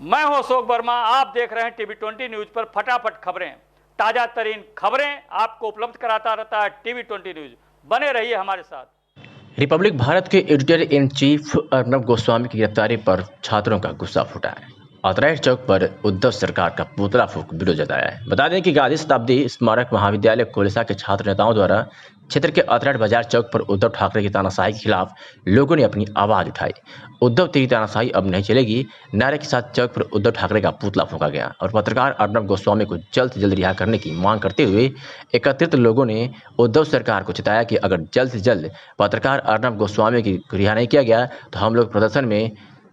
मैं हूं अशोक वर्मा। आप देख रहे हैं टीवी20 न्यूज पर फटाफट खबरें। ताजा तरीन खबरें आपको उपलब्ध कराता रहता है टीवी20 न्यूज। बने रहिए हमारे साथ। रिपब्लिक भारत के editor in chief Arnab Goswami की गिरफ्तारी पर छात्रों का गुस्सा फूटा है। अतराइड चौक पर उद्धव सरकार का पुतला फूंक विरोध जताया है। बता दें कि गांधी शताब्दी स्मारक महाविद्यालय कोलसा के छात्र नेताओं द्वारा क्षेत्र के अतराइड बाजार चौक पर उद्धव ठाकरे की तानाशाही के खिलाफ लोगों ने अपनी आवाज उठाई। उद्धव तेरी तानाशाही अब नहीं चलेगी नारे के साथ चौक पर उद्धव ठाकरे का पुतला फूंका गया और पत्रकार अर्नब गोस्वामी को जल्द से जल्द रिहा करने की मांग करते हुए एकत्रित लोगों ने उद्धव सरकार को चिताया कि अगर जल्द से जल्द पत्रकार अर्नब गोस्वामी की रिहा नहीं किया गया तो हम लोग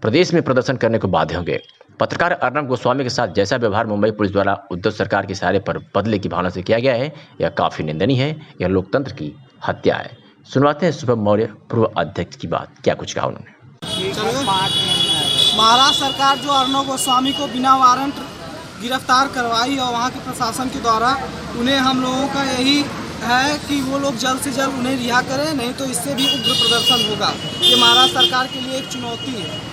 प्रदेश में प्रदर्शन करने को बाध्य होंगे। पत्रकार अर्नब गोस्वामी के साथ जैसा व्यवहार मुंबई पुलिस द्वारा उद्धव सरकार के इशारे पर बदले की भावना से किया गया है, यह काफी निंदनीय है। यह लोकतंत्र की हत्या है। सुनवाते हैं शुभम मौर्य पूर्व अध्यक्ष की बात, क्या कुछ कहा उन्होंने। महाराष्ट्र सरकार जो अर्नब गोस्वामी को बिना वारंट गिरफ्तार करवाई और वहाँ के प्रशासन के द्वारा, उन्हें हम लोगों का यही है कि वो लोग जल्द से जल्द उन्हें रिहा करें, नहीं तो इससे भी उग्र प्रदर्शन होगा। ये महाराष्ट्र सरकार के लिए एक चुनौती है।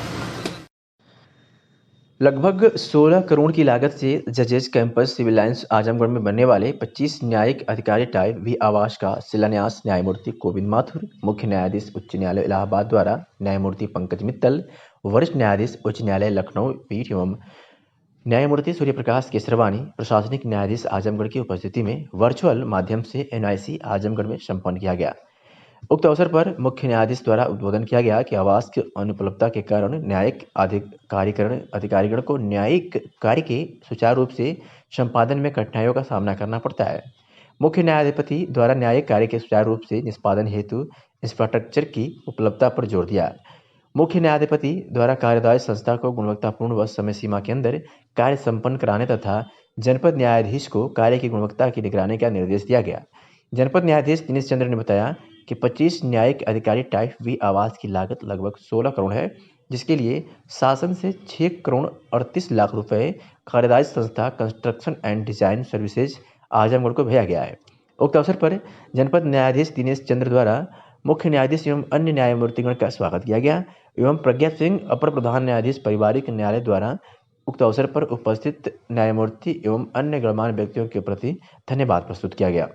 लगभग 16 करोड़ की लागत से जजेस कैंपस सिविल लाइंस आजमगढ़ में बनने वाले 25 न्यायिक अधिकारी टाइप वी आवास का शिलान्यास न्यायमूर्ति गोविंद माथुर, मुख्य न्यायाधीश उच्च न्यायालय इलाहाबाद द्वारा न्यायमूर्ति पंकज मित्तल, वरिष्ठ न्यायाधीश उच्च न्यायालय लखनऊ पीठ एवं न्यायमूर्ति सूर्यप्रकाश केसरवानी, प्रशासनिक न्यायाधीश आजमगढ़ की उपस्थिति में वर्चुअल माध्यम से NIC आजमगढ़ में संपन्न किया गया। उक्त अवसर पर मुख्य न्यायाधीश द्वारा उद्बोधन किया गया कि आवास की अनुपलब्धता के कारण न्यायिक अधिकारीगण को न्यायिक कार्य के सुचारू रूप से संपादन में कठिनाइयों का सामना करना पड़ता है। मुख्य न्यायाधिपति द्वारा न्यायिक कार्य के सुचारू रूप से निष्पादन हेतु इंफ्रास्ट्रक्चर की उपलब्धता पर जोर दिया। मुख्य न्यायाधिपति द्वारा कार्यदायी संस्था को गुणवत्तापूर्ण व समय सीमा के अंदर कार्य संपन्न कराने तथा जनपद न्यायाधीश को कार्य की गुणवत्ता की निगरानी का निर्देश दिया गया। जनपद न्यायाधीश दिनेश चंद्र ने बताया कि 25 न्यायिक अधिकारी टाइप वी आवास की लागत लगभग 16 करोड़ है, जिसके लिए शासन से 6 करोड़ 38 लाख रुपए कार्यदायी संस्था construction and design services Azamgarh को भेजा गया है। उक्त अवसर पर जनपद न्यायाधीश दिनेश चंद्र द्वारा मुख्य न्यायाधीश एवं अन्य न्यायमूर्तिगण का स्वागत किया गया एवं प्रज्ञा सिंह अपर प्रधान न्यायाधीश पारिवारिक न्यायालय द्वारा उक्त अवसर पर उपस्थित न्यायमूर्ति एवं अन्य गणमान्य व्यक्तियों के प्रति धन्यवाद प्रस्तुत किया गया।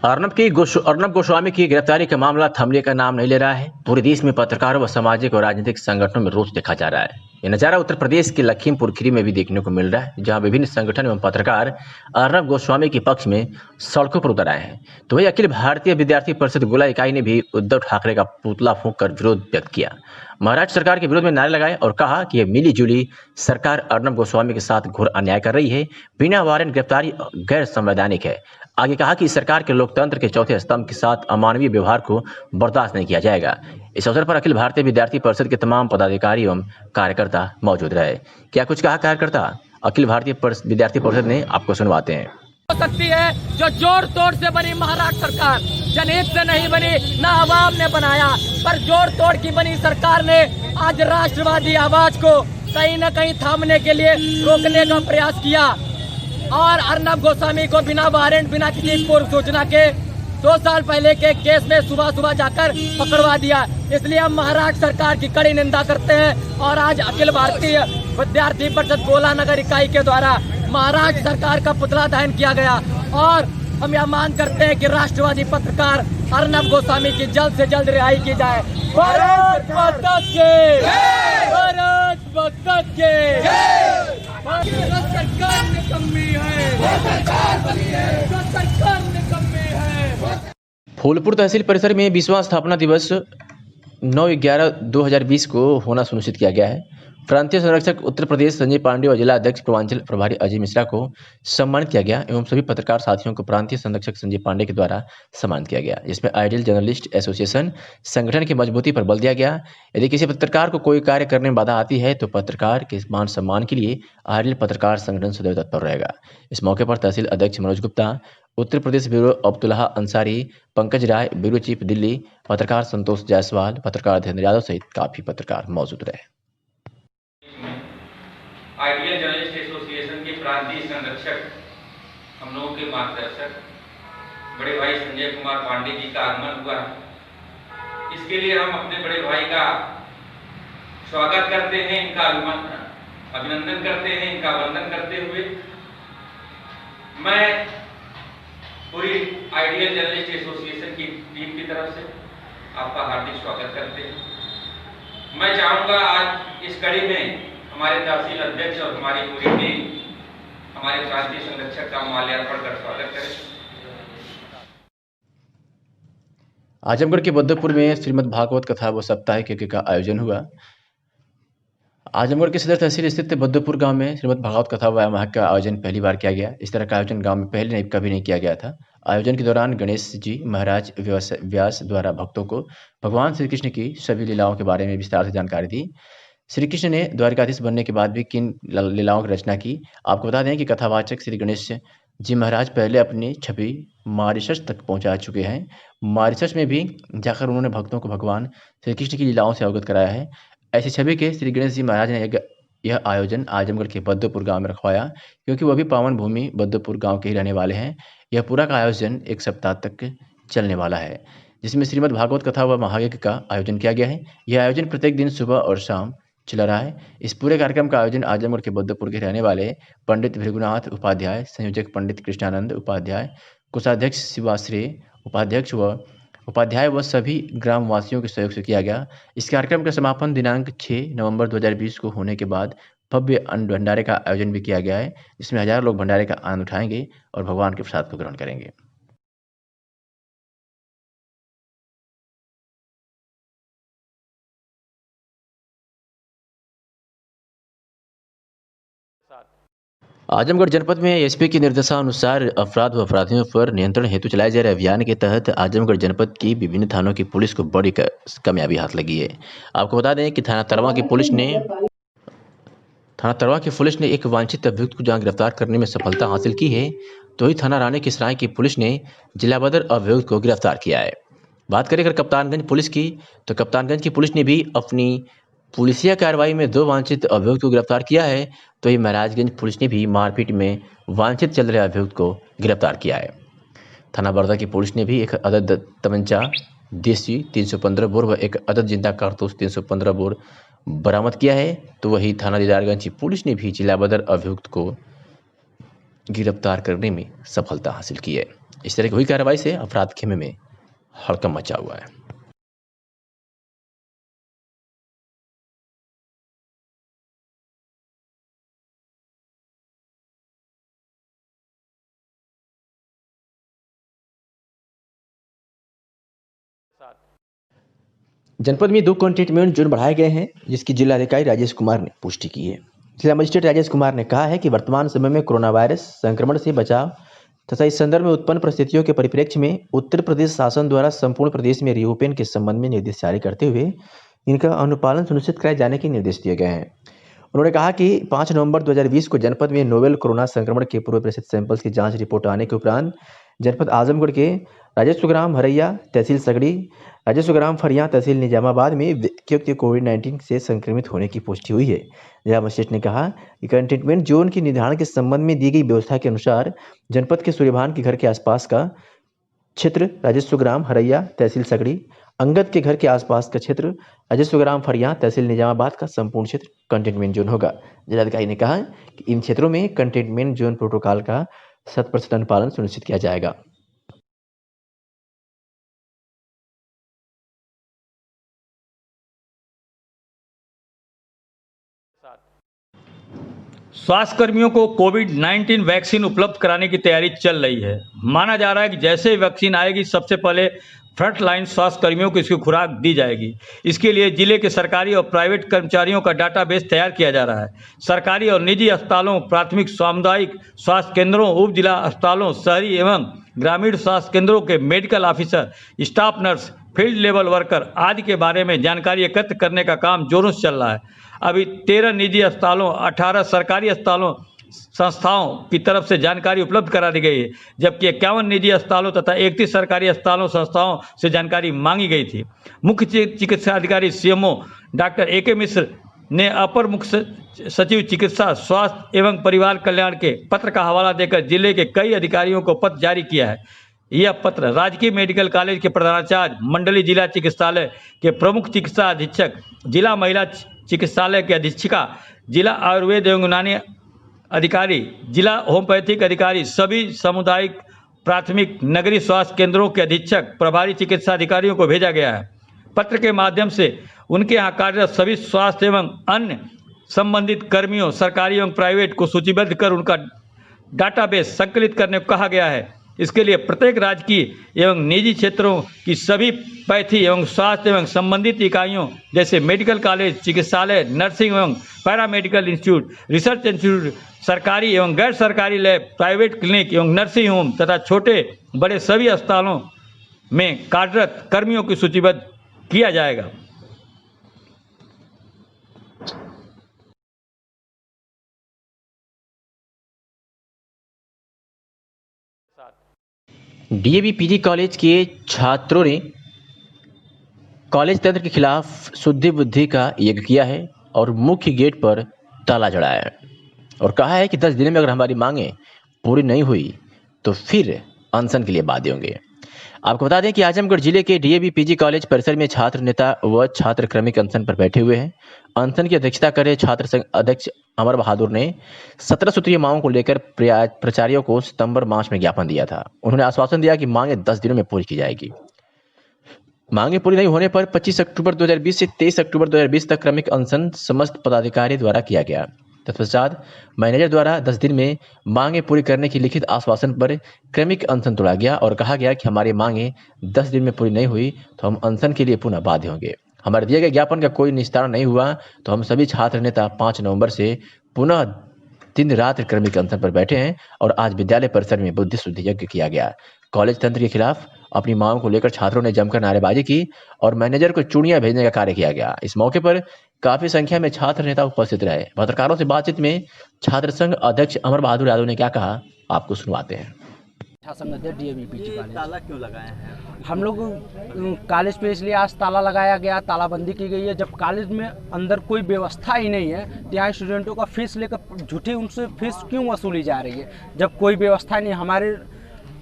अर्नब गोस्वामी की गिरफ्तारी का मामला थमने का नाम नहीं ले रहा है। पूरे देश में पत्रकारों व सामाजिक और राजनीतिक संगठनों में रोष देखा जा रहा है। यह नजारा उत्तर प्रदेश के लखीमपुर खीरी में भी देखने को मिल रहा है, जहां विभिन्न संगठन एवं पत्रकार अर्नब गोस्वामी के पक्ष में सड़कों पर उतर आए हैं। तो वही अखिल भारतीय विद्यार्थी परिषद गोला इकाई ने भी उद्धव ठाकरे का पुतला फूंक कर विरोध व्यक्त किया। महाराष्ट्र सरकार के विरोध में नारे लगाए और कहा कि यह मिली जुली सरकार अर्नब गोस्वामी के साथ घोर अन्याय कर रही है। बिना वारंट गिरफ्तारी गैर संवैधानिक है। आगे कहा कि सरकार के लोकतंत्र के चौथे स्तंभ के साथ अमानवीय व्यवहार को बर्दाश्त नहीं किया जाएगा। इस अवसर पर अखिल भारतीय विद्यार्थी परिषद के तमाम पदाधिकारी एवं कार्यकर्ता मौजूद रहे। क्या कुछ कहा कार्यकर्ता? अखिल भारतीय विद्यार्थी परिषद ने, आपको सुनवाते हैं। हो सकती है जो जोड़ तोड़ से बनी महाराष्ट्र सरकार, जनहित से नहीं बनी, ना आवाम ने बनाया, पर जोड़ तोड़ की बनी सरकार ने आज राष्ट्रवादी आवाज को कहीं न कहीं थामने के लिए रोकने का प्रयास किया और अर्नब गोस्वामी को बिना वारंट, बिना किसी पूर्व सूचना के 2 साल पहले के केस में सुबह जाकर पकड़वा दिया। इसलिए हम महाराष्ट्र सरकार की कड़ी निंदा करते हैं और आज अखिल भारतीय विद्यार्थी परिषद गोला नगर इकाई के द्वारा महाराष्ट्र सरकार का पुतला दहन किया गया और हम यह मांग करते हैं कि राष्ट्रवादी पत्रकार अर्नब गोस्वामी की जल्द से जल्द रिहाई की जाए। भारत माता की जय! भारत माता की जय! सरकार निकम्मी है, सरकार निकम्मी है। फूलपुर तहसील परिसर में 20वां स्थापना दिवस 9/11/2020 को होना सुनिश्चित किया गया है। प्रांतीय संरक्षक उत्तर प्रदेश संजय पांडे और जिला अध्यक्ष पूर्वांचल प्रभारी अजय मिश्रा को सम्मानित किया गया एवं सभी पत्रकार साथियों को प्रांतीय संरक्षक संजय पांडे के द्वारा सम्मानित किया गया, जिसमें आइडियल जर्नलिस्ट एसोसिएशन संगठन की मजबूती पर बल दिया गया। यदि किसी पत्रकार को कोई कार्य करने में बाधा आती है तो पत्रकार के मान सम्मान के लिए आइडियल पत्रकार संगठन सदैव तत्पर रहेगा। इस मौके पर तहसील अध्यक्ष Manoj Gupta, Uttar Pradesh bureau Abdullah Ansari, Pankaj Rai, bureau chief Delhi, पत्रकार संतोष जायसवाल, पत्रकार धीरेन्द्र यादव सहित काफी पत्रकार मौजूद रहे। आइडियल जर्नलिस्ट एसोसिएशन के प्रांतीय संरक्षक, हम लोगों के मार्गदर्शक बड़े भाई संजय कुमार पांडे जी का आगमन हुआ है। इसके लिए हम अपने बड़े भाई का स्वागत करते हैं, इनका अभिनंदन करते हैं, इनका वंदन करते हुए मैं पूरी आइडियल जर्नलिस्ट एसोसिएशन की टीम की तरफ से आपका हार्दिक स्वागत करते हैं। मैं चाहूँगा आज इस कड़ी में हमारे तहसील अध्यक्ष और हमारी पूरी टीम हमारे प्रांतीय संरक्षक का माल्यार्पण कर स्वागत करें। आजमगढ़ के बद्दोपुर में श्रीमद् भागवत कथा व साप्ताहिक यज्ञ का आयोजन हुआ। आजमगढ़ के सदर तहसील स्थित बद्दोपुर गांव में श्रीमद् भागवत कथा व महायज्ञ का आयोजन पहली बार किया गया। इस तरह का आयोजन गांव में पहले कभी नहीं किया गया था। आयोजन के दौरान गणेश जी महाराज व्यास द्वारा भक्तों को भगवान श्री कृष्ण की सभी लीलाओं के बारे में विस्तार से जानकारी दी। श्री कृष्ण ने द्वारकाधीश बनने के बाद भी किन लीलाओं की रचना की। आपको बता दें कि कथावाचक श्री गणेश जी महाराज पहले अपनी छवि मॉरिशस तक पहुंचा चुके हैं। मॉरिशस में भी जाकर उन्होंने भक्तों को भगवान श्री कृष्ण की लीलाओं से अवगत कराया है। ऐसी छवि के श्री गणेश जी महाराज ने यह आयोजन आजमगढ़ के बद्दोपुर गांव में रखवाया, क्योंकि वह भी पावन भूमि बद्दोपुर गांव के ही रहने वाले हैं। यह पूरा का आयोजन 1 सप्ताह तक चलने वाला है, जिसमें श्रीमद् भागवत कथा व महायज्ञ का आयोजन किया गया है। यह आयोजन प्रत्येक दिन सुबह और शाम चला रहा है। इस पूरे कार्यक्रम का आयोजन आजमगढ़ के बद्दोपुर के रहने वाले पंडित भृगुनाथ उपाध्याय, संयोजक पंडित कृष्णानंद उपाध्याय, कोषाध्यक्ष शिवाश्री उपाध्याय व सभी ग्रामवासियों के सहयोग से किया गया। इस कार्यक्रम का समापन दिनांक 6 नवंबर 2020 को होने के बाद भव्य अन्न भंडारे का आयोजन भी किया गया है, जिसमें हजारों लोग भंडारे का आनंद उठाएंगे और भगवान के प्रसाद को ग्रहण करेंगे। आजमगढ़ जनपद में एसपी के निर्देशानुसार अपराध व अपराधियों पर नियंत्रण हेतु चलाए जा रहे अभियान के तहत आजमगढ़ जनपद की विभिन्न थानों की पुलिस को बड़ी कामयाबी हाथ लगी है। आपको बता दें कि थाना तरवा की पुलिस ने एक वांछित अभियुक्त को जहां गिरफ्तार करने में सफलता हासिल की है, तो ही थाना रानी की सराय की पुलिस ने जिला बदर अभियुक्त को गिरफ्तार किया है। बात करें अगर कप्तानगंज पुलिस की, तो कप्तानगंज की पुलिस ने भी अपनी पुलिसिया कार्रवाई में 2 वांछित अभियुक्त को गिरफ्तार किया है, तो ही महाराजगंज पुलिस ने भी मारपीट में वांछित चल रहे अभियुक्त को गिरफ्तार किया है। थाना बरदा की पुलिस ने भी एक अदद तमंचा देसी 315 बोर व एक अदद जिंदा कारतूस 315 बोर बरामद किया है, तो वही थाना दीदारगंज की पुलिस ने भी जिला बदर अभियुक्त को गिरफ्तार करने में सफलता हासिल की है। इस तरह की हुई कार्रवाई से अपराध खेमे में हड़कंप मचा हुआ है। जनपद में 2 कंटेनमेंट जोन बढ़ाए गए हैं, जिसकी जिलाधिकारी राजेश कुमार ने पुष्टि की है। जिला मजिस्ट्रेट राजेश कुमार ने कहा है कि वर्तमान समय में कोरोना वायरस संक्रमण से बचाव तथा इस संदर्भ में उत्पन्न परिस्थितियों के परिप्रेक्ष्य में उत्तर प्रदेश शासन द्वारा संपूर्ण प्रदेश में रीओपन के संबंध में निर्देश जारी करते हुए इनका अनुपालन सुनिश्चित कराए जाने के निर्देश दिए गए हैं। उन्होंने कहा कि 5 नवंबर 2020 को जनपद में नोवेल कोरोना संक्रमण के पूर्व प्रेषित सैंपल्स की जांच रिपोर्ट आने के उपरांत जनपद आजमगढ़ के राजस्व ग्राम हरैया तहसील सगड़ी, राजस्व ग्राम फरिया तहसील निजामाबाद में व्यक्ति कोविड-19 से संक्रमित होने की पुष्टि हुई है। जिला मजिस्ट्रेट ने कहा कि कंटेनमेंट जोन के निर्धारण के संबंध में दी गई व्यवस्था के अनुसार जनपद के सूर्यभान के घर के आसपास का क्षेत्र राजस्व ग्राम हरैया तहसील सगड़ी, अंगद के घर के आसपास का क्षेत्र राजस्व ग्राम फरिया तहसील निजामाबाद का संपूर्ण क्षेत्र कंटेनमेंट जोन होगा। जिलाधिकारी ने कहा कि इन क्षेत्रों में कंटेनमेंट जोन प्रोटोकॉल का 100% अनुपालन सुनिश्चित किया जाएगा। स्वास्थ्य कर्मियों को कोविड-19 वैक्सीन उपलब्ध कराने की तैयारी चल रही है। माना जा रहा है कि जैसे ही वैक्सीन आएगी सबसे पहले फ्रंट लाइन स्वास्थ्य कर्मियों को इसकी खुराक दी जाएगी। इसके लिए जिले के सरकारी और प्राइवेट कर्मचारियों का डाटाबेस तैयार किया जा रहा है। सरकारी और निजी अस्पतालों, प्राथमिक सामुदायिक स्वास्थ्य केंद्रों, उप जिला अस्पतालों, शहरी एवं ग्रामीण स्वास्थ्य केंद्रों के medical officer, staff nurse, field level worker आदि के बारे में जानकारी एकत्र करने का काम जोरों से चल रहा है। अभी 13 निजी अस्पतालों, 18 सरकारी अस्पतालों संस्थाओं की तरफ से जानकारी उपलब्ध करा दी गई है, जबकि 51 निजी अस्पतालों तथा 31 सरकारी अस्पतालों संस्थाओं से जानकारी मांगी गई थी। मुख्य चिकित्सा अधिकारी सीएमओ डॉक्टर AK मिश्र ने अपर मुख्य सचिव चिकित्सा स्वास्थ्य एवं परिवार कल्याण के पत्र का हवाला देकर जिले के कई अधिकारियों को पत्र जारी किया है। यह पत्र राजकीय मेडिकल कॉलेज के प्रधानाचार्य, मंडलीय जिला चिकित्सालय के प्रमुख चिकित्सा अधीक्षक, जिला महिला चिकित्सालय के अधीक्षिका, जिला आयुर्वेद एवं यूनानी अधिकारी, जिला होम्योपैथिक अधिकारी, सभी सामुदायिक प्राथमिक नगरीय स्वास्थ्य केंद्रों के अधीक्षक, प्रभारी चिकित्सा अधिकारियों को भेजा गया है। पत्र के माध्यम से उनके यहाँ कार्यरत सभी स्वास्थ्य एवं अन्य संबंधित कर्मियों, सरकारी एवं प्राइवेट को सूचीबद्ध कर उनका डाटाबेस संकलित करने को कहा गया है। इसके लिए प्रत्येक राजकीय एवं निजी क्षेत्रों की सभी पैथी एवं स्वास्थ्य एवं संबंधित इकाइयों जैसे मेडिकल कॉलेज, चिकित्सालय, नर्सिंग एवं पैरामेडिकल इंस्टीट्यूट, रिसर्च इंस्टीट्यूट, सरकारी एवं गैर सरकारी लैब, प्राइवेट क्लिनिक एवं नर्सिंग होम तथा छोटे बड़े सभी अस्पतालों में कार्यरत कर्मियों की सूचीबद्ध किया जाएगा। डीएवी पीजी कॉलेज के छात्रों ने कॉलेज तंत्र के खिलाफ शुद्धि बुद्धि का यज्ञ किया है और मुख्य गेट पर ताला जड़ाया है और कहा है कि 10 दिन में अगर हमारी मांगें पूरी नहीं हुई तो फिर अनशन के लिए बाध्य होंगे। आपको बता दें कि आजमगढ़ जिले के डीएवी पीजी कॉलेज परिसर में छात्र नेता व छात्र क्रमिक अनशन पर बैठे हुए हैं। अनशन की अध्यक्षता करे छात्र संघ अध्यक्ष अमर बहादुर ने 17 सूत्रीय मांगों को लेकर प्राचार्यों को सितंबर मास में ज्ञापन दिया था। उन्होंने आश्वासन दिया कि मांगे 10 दिनों में पूरी की जाएगी। मांगे पूरी नहीं होने पर 25 अक्टूबर 2020 से 23 अक्टूबर 2020 तक क्रमिक अनशन समस्त पदाधिकारी द्वारा किया गया। तत्पश्चात मैनेजर द्वारा 10 दिन में मांगे पूरी करने की लिखित आश्वासन पर क्रमिक अनशन तोड़ा गया और कहा गया कि हमारी मांगे 10 दिन में पूरी नहीं हुई तो हम अनशन के लिए पुनः बाध्य होंगे। हमारे दिए गए ज्ञापन का कोई निस्तारण नहीं हुआ तो हम सभी छात्र नेता 5 नवंबर से पुनः दिन रात क्रमिक अनशन पर बैठे हैं और आज विद्यालय परिसर में बुद्धि शुद्धि यज्ञ किया गया। कॉलेज तंत्र के खिलाफ अपनी मांगों को लेकर छात्रों ने जमकर नारेबाजी की और मैनेजर को चूड़ियां भेजने का कार्य किया गया। इस मौके पर काफी संख्या में छात्र नेता उपस्थित रहे। पत्रकारों से बातचीत में छात्र संघ अध्यक्ष अमर बहादुर यादव ने क्या कहा, आपको सुनवाते हैं। ताला क्यों लगाए हैं? हम लोग कॉलेज पे इसलिए आज ताला लगाया गया, तालाबंदी की गई है। जब कॉलेज में अंदर कोई व्यवस्था ही नहीं है तो यहाँ स्टूडेंटों का फीस लेकर झूठी उनसे फीस क्यों वसूली जा रही है? जब कोई व्यवस्था नहीं, हमारे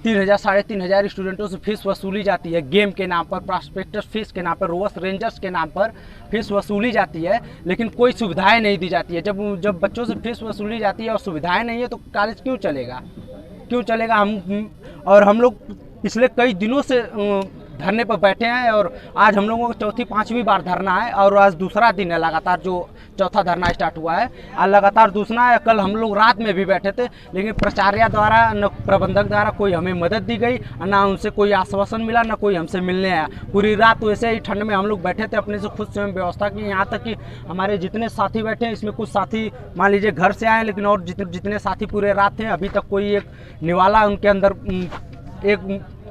3,000 साढ़े 3,000 स्टूडेंटों से फीस वसूली जाती है। गेम के नाम पर, प्रॉस्पेक्टस फीस के नाम पर, रोवर्स रेंजर्स के नाम पर फीस वसूली जाती है, लेकिन कोई सुविधाएं नहीं दी जाती है। जब बच्चों से फीस वसूली जाती है और सुविधाएं नहीं है तो कॉलेज क्यों चलेगा? हम लोग पिछले कई दिनों से धरने पर बैठे हैं और आज हम लोगों को 4-5वीं बार धरना है और आज दूसरा दिन है लगातार जो चौथा धरना स्टार्ट हुआ है। आज लगातार दूसरा है। कल हम लोग रात में भी बैठे थे लेकिन प्राचार्य द्वारा न प्रबंधक द्वारा कोई हमें मदद दी गई, ना उनसे कोई आश्वासन मिला, ना कोई हमसे मिलने आया। पूरी रात वैसे ही ठंड में हम लोग बैठे थे, अपने से खुद स्वयं व्यवस्था की। यहाँ तक कि हमारे जितने साथी बैठे हैं इसमें कुछ साथी मान लीजिए घर से आए, लेकिन और जितने साथी पूरे रात थे अभी तक कोई एक निवाला उनके अंदर एक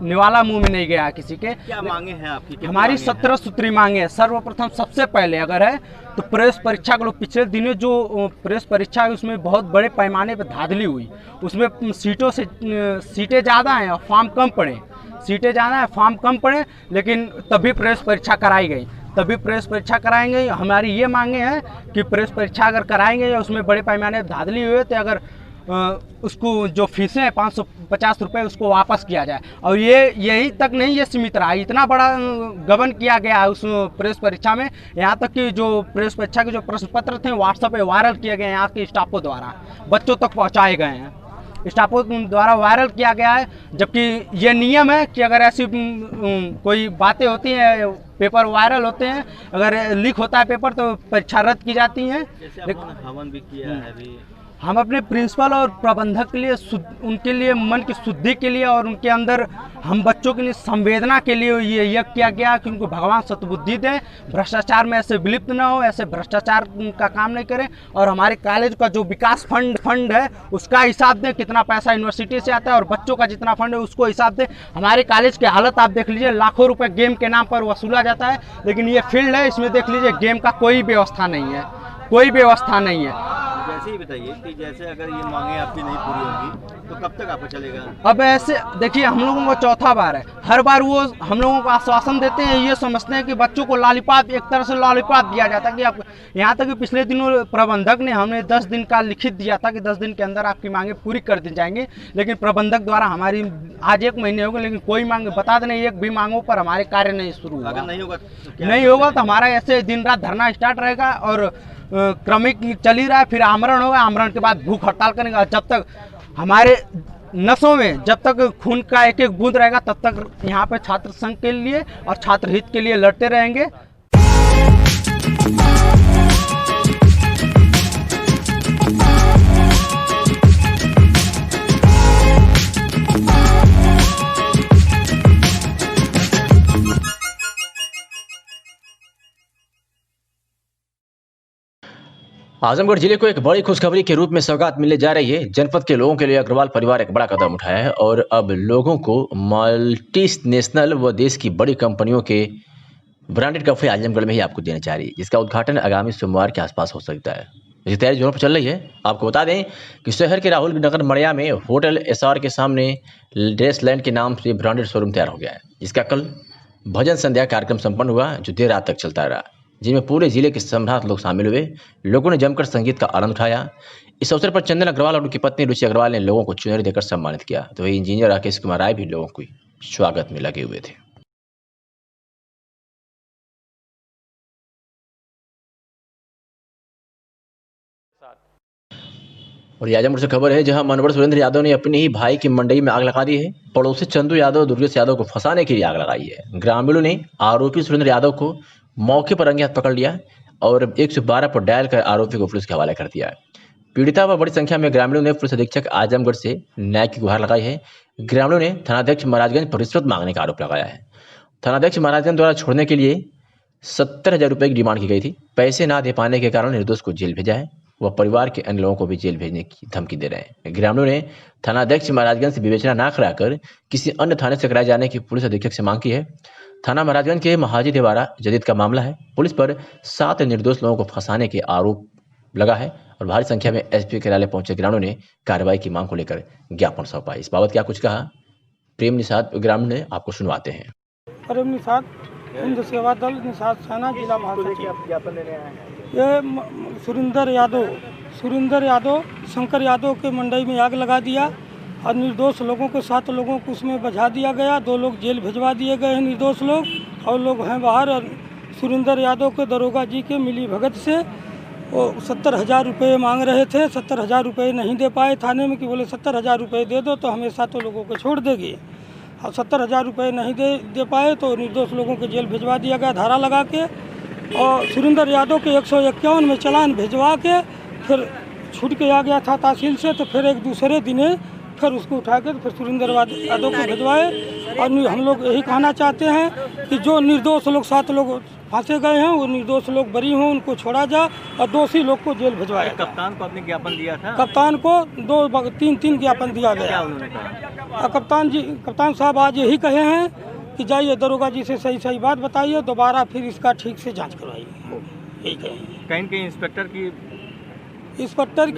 निवाला मुंह में नहीं गया किसी के। क्या मांगे हैं आपकी? हमारी 17 सूत्री मांगे हैं। सर्वप्रथम सबसे पहले अगर है तो प्रेस परीक्षा के लोग पिछले दिनों जो प्रेस परीक्षा है उसमें बहुत बड़े पैमाने पर धांधली हुई। उसमें सीटें ज़्यादा हैं और फॉर्म कम पड़े। सीटें ज़्यादा हैं, फॉर्म कम पड़े, लेकिन तभी प्रेस परीक्षा कराई गई। तभी प्रेस परीक्षा कराएंगे। हमारी ये मांगे हैं कि प्रेस परीक्षा अगर कराएंगे या उसमें बड़े पैमाने पर धांधली हुई तो अगर उसको जो फीसें हैं 550 रुपये उसको वापस किया जाए। और यही तक नहीं ये सीमित रहा, इतना बड़ा गबन किया गया उस प्रेस परीक्षा में, यहाँ तक कि जो प्रेस परीक्षा के जो प्रश्न पत्र थे व्हाट्सएप पे वायरल किए गए हैं। यहाँ के स्टाफों द्वारा बच्चों तक पहुँचाए गए हैं, स्टाफों द्वारा वायरल किया गया है। जबकि ये नियम है कि अगर ऐसी कोई बातें होती हैं, पेपर वायरल होते हैं, अगर लीक होता है पेपर तो परीक्षा रद्द की जाती है। हवन भी किया है अभी। हम अपने प्रिंसिपल और प्रबंधक के लिए उनके लिए मन की शुद्धि के लिए और उनके अंदर हम बच्चों के लिए संवेदना के लिए ये यज्ञ किया गया कि उनको भगवान सद्बुद्धि दें, भ्रष्टाचार में ऐसे विलिप्त न हो, ऐसे भ्रष्टाचार का काम नहीं करें। और हमारे कॉलेज का जो विकास फंड है उसका हिसाब दें, कितना पैसा यूनिवर्सिटी से आता है और बच्चों का जितना फंड है उसको हिसाब दें। हमारे कॉलेज की हालत आप देख लीजिए, लाखों रुपये गेम के नाम पर वसूला जाता है, लेकिन ये फील्ड है इसमें देख लीजिए गेम का कोई व्यवस्था नहीं है, कोई व्यवस्था नहीं है। वैसे ही बताइए कि जैसे अगर ये मांगे आपकी नहीं पूरी होंगी तो कब तक आपको चलेगा? अब ऐसे देखिए, हम लोगों को चौथा बार है, हर बार वो हम लोगों को आश्वासन देते हैं, ये समझते हैं कि बच्चों को लॉलीपॉप, एक तरह से लॉलीपॉप दिया जाता है कि आप, यहाँ तक कि पिछले दिनों प्रबंधक ने हमें 10 दिन का लिखित दिया था कि 10 दिन के अंदर आपकी मांगे पूरी कर दी जाएंगी, लेकिन प्रबंधक द्वारा हमारी आज 1 महीने हो गए, लेकिन कोई मांग, बता दें, एक भी मांगों पर हमारे कार्य नहीं शुरू हुआ। अगर नहीं होगा तो नहीं होगा तो हमारा ऐसे दिन रात धरना स्टार्ट रहेगा और क्रमिक चल ही रहा है, फिर आमरण होगा, आमरण के बाद भूख हड़ताल करेंगे। जब तक हमारे नसों में जब तक खून का एक एक बूंद रहेगा तब तक यहाँ पे छात्र संघ के लिए और छात्र हित के लिए लड़ते रहेंगे। आजमगढ़ जिले को एक बड़ी खुशखबरी के रूप में सौगात मिलने जा रही है। जनपद के लोगों के लिए अग्रवाल परिवार एक बड़ा कदम उठाया है और अब लोगों को मल्टीनेशनल व देश की बड़ी कंपनियों के ब्रांडेड कॉफी आजमगढ़ में ही आपको देना चाह रही है, जिसका उद्घाटन आगामी सोमवार के आसपास हो सकता है। इसकी तैयारी जोरों पर चल रही है। आपको बता दें कि शहर के राहुल नगर मड़िया में होटल एसआर के सामने ड्रेसलैंड के नाम से ब्रांडेड शोरूम तैयार हो गया है, जिसका कल भजन संध्या कार्यक्रम संपन्न हुआ, जो देर रात तक चलता रहा, जिनमें पूरे जिले के सम्राट लोग शामिल हुए। लोगों ने जमकर संगीत का आनंद उठाया। इस अवसर पर चंदन अग्रवाल और उनकी पत्नी रुचि अग्रवाल ने लोगों को चुनरी देकर सम्मानित किया, तो वही इंजीनियर राकेश कुमार राय भी लोगों के स्वागत में लगे हुए थे। और आजमगढ़ से खबर है, जहां मनोहर सुरेंद्र यादव ने अपने ही भाई की मंडई में आग लगा दी है। पड़ोसी चंदू यादव दुर्गेश यादव को फंसाने के लिए आग लगाई है। ग्रामीणों ने आरोपी सुरेंद्र यादव को मौके पर रंगे हाथ पकड़ लिया और 112 पर डायल कर आरोपी को पुलिस के हवाले कर दिया। पीड़िता व बड़ी संख्या में ग्रामीणों ने पुलिस अधीक्षक आजमगढ़ से न्याय की गुहार लगाई है। ग्रामीणों ने थानाध्यक्ष महाराजगंज पर रिश्वत मांगने का आरोप लगाया है। थानाध्यक्ष महाराजगंज द्वारा छोड़ने के लिए 70,000 रुपये की डिमांड की गई थी। पैसे ना दे पाने के कारण निर्दोष को जेल भेजा है। वह परिवार के अन्य लोगों को भी जेल भेजने की धमकी दे रहे हैं। ग्रामीणों ने थानाध्यक्ष महाराजगंज से विवेचना ना कराकर किसी अन्य थाने से कराए जाने की पुलिस अधीक्षक से मांग की है। थाना महाराजगंज के महाजी देवारा जदीद का मामला है। पुलिस पर 7 निर्दोष लोगों को फंसाने के आरोप लगा है और भारी संख्या में एसपी कार्यालय पहुंचे ग्रामीणों ने कार्रवाई की मांग को लेकर ज्ञापन सौंपा। इस बाबत क्या कुछ कहा प्रेम निषाद ग्रामीण ने, आपको सुनवाते हैं। प्रेम निषाद, हिंद सेवा दल निषाद थाना, जिला महासचिव। ज्ञापन देने आए हैं। ये सुरेंद्र यादव शंकर यादव के मंडई में आग लगा दिया और निर्दोष लोगों को 7 लोगों को उसमें बझा दिया गया। 2 लोग जेल भिजवा दिए गए हैं निर्दोष लोग, और लोग हैं बाहर। और सुरेंद्र यादव के दरोगा जी के मिली भगत से वो 70,000 रुपये मांग रहे थे। 70,000 रुपये नहीं दे पाए थाने में, कि बोले 70,000 रुपये दे दो तो हमें 7 लोगों को छोड़ देगी। और 70,000 रुपये नहीं दे पाए तो निर्दोष लोगों को जेल भिजवा दिया गया धारा लगा के। और सुरेंद्र यादव के 151 में चालान भिजवा के फिर छूट के आ गया था तहसील से। तो फिर एक दूसरे दिन फिर उसको उठा के फिर सुरेंद्र यादव को भिजवाए। और हम लोग यही कहना चाहते हैं कि जो निर्दोष लोग 7 लोग फंसे गए हैं, वो निर्दोष लोग बरी हों, उनको छोड़ा जाए और दोषी लोग को जेल भिजवाया। कप्तान को आपने ज्ञापन दिया था? कप्तान को 3 ज्ञापन दिया गया। क्या उन्होंने कहा? कप्तान साहब आज यही कहे हैं कि जाइए दरोगा जी से सही बात बताइए, दोबारा फिर इसका ठीक से जांच करवाइए, यही कहें। कहीं इंस्पेक्टर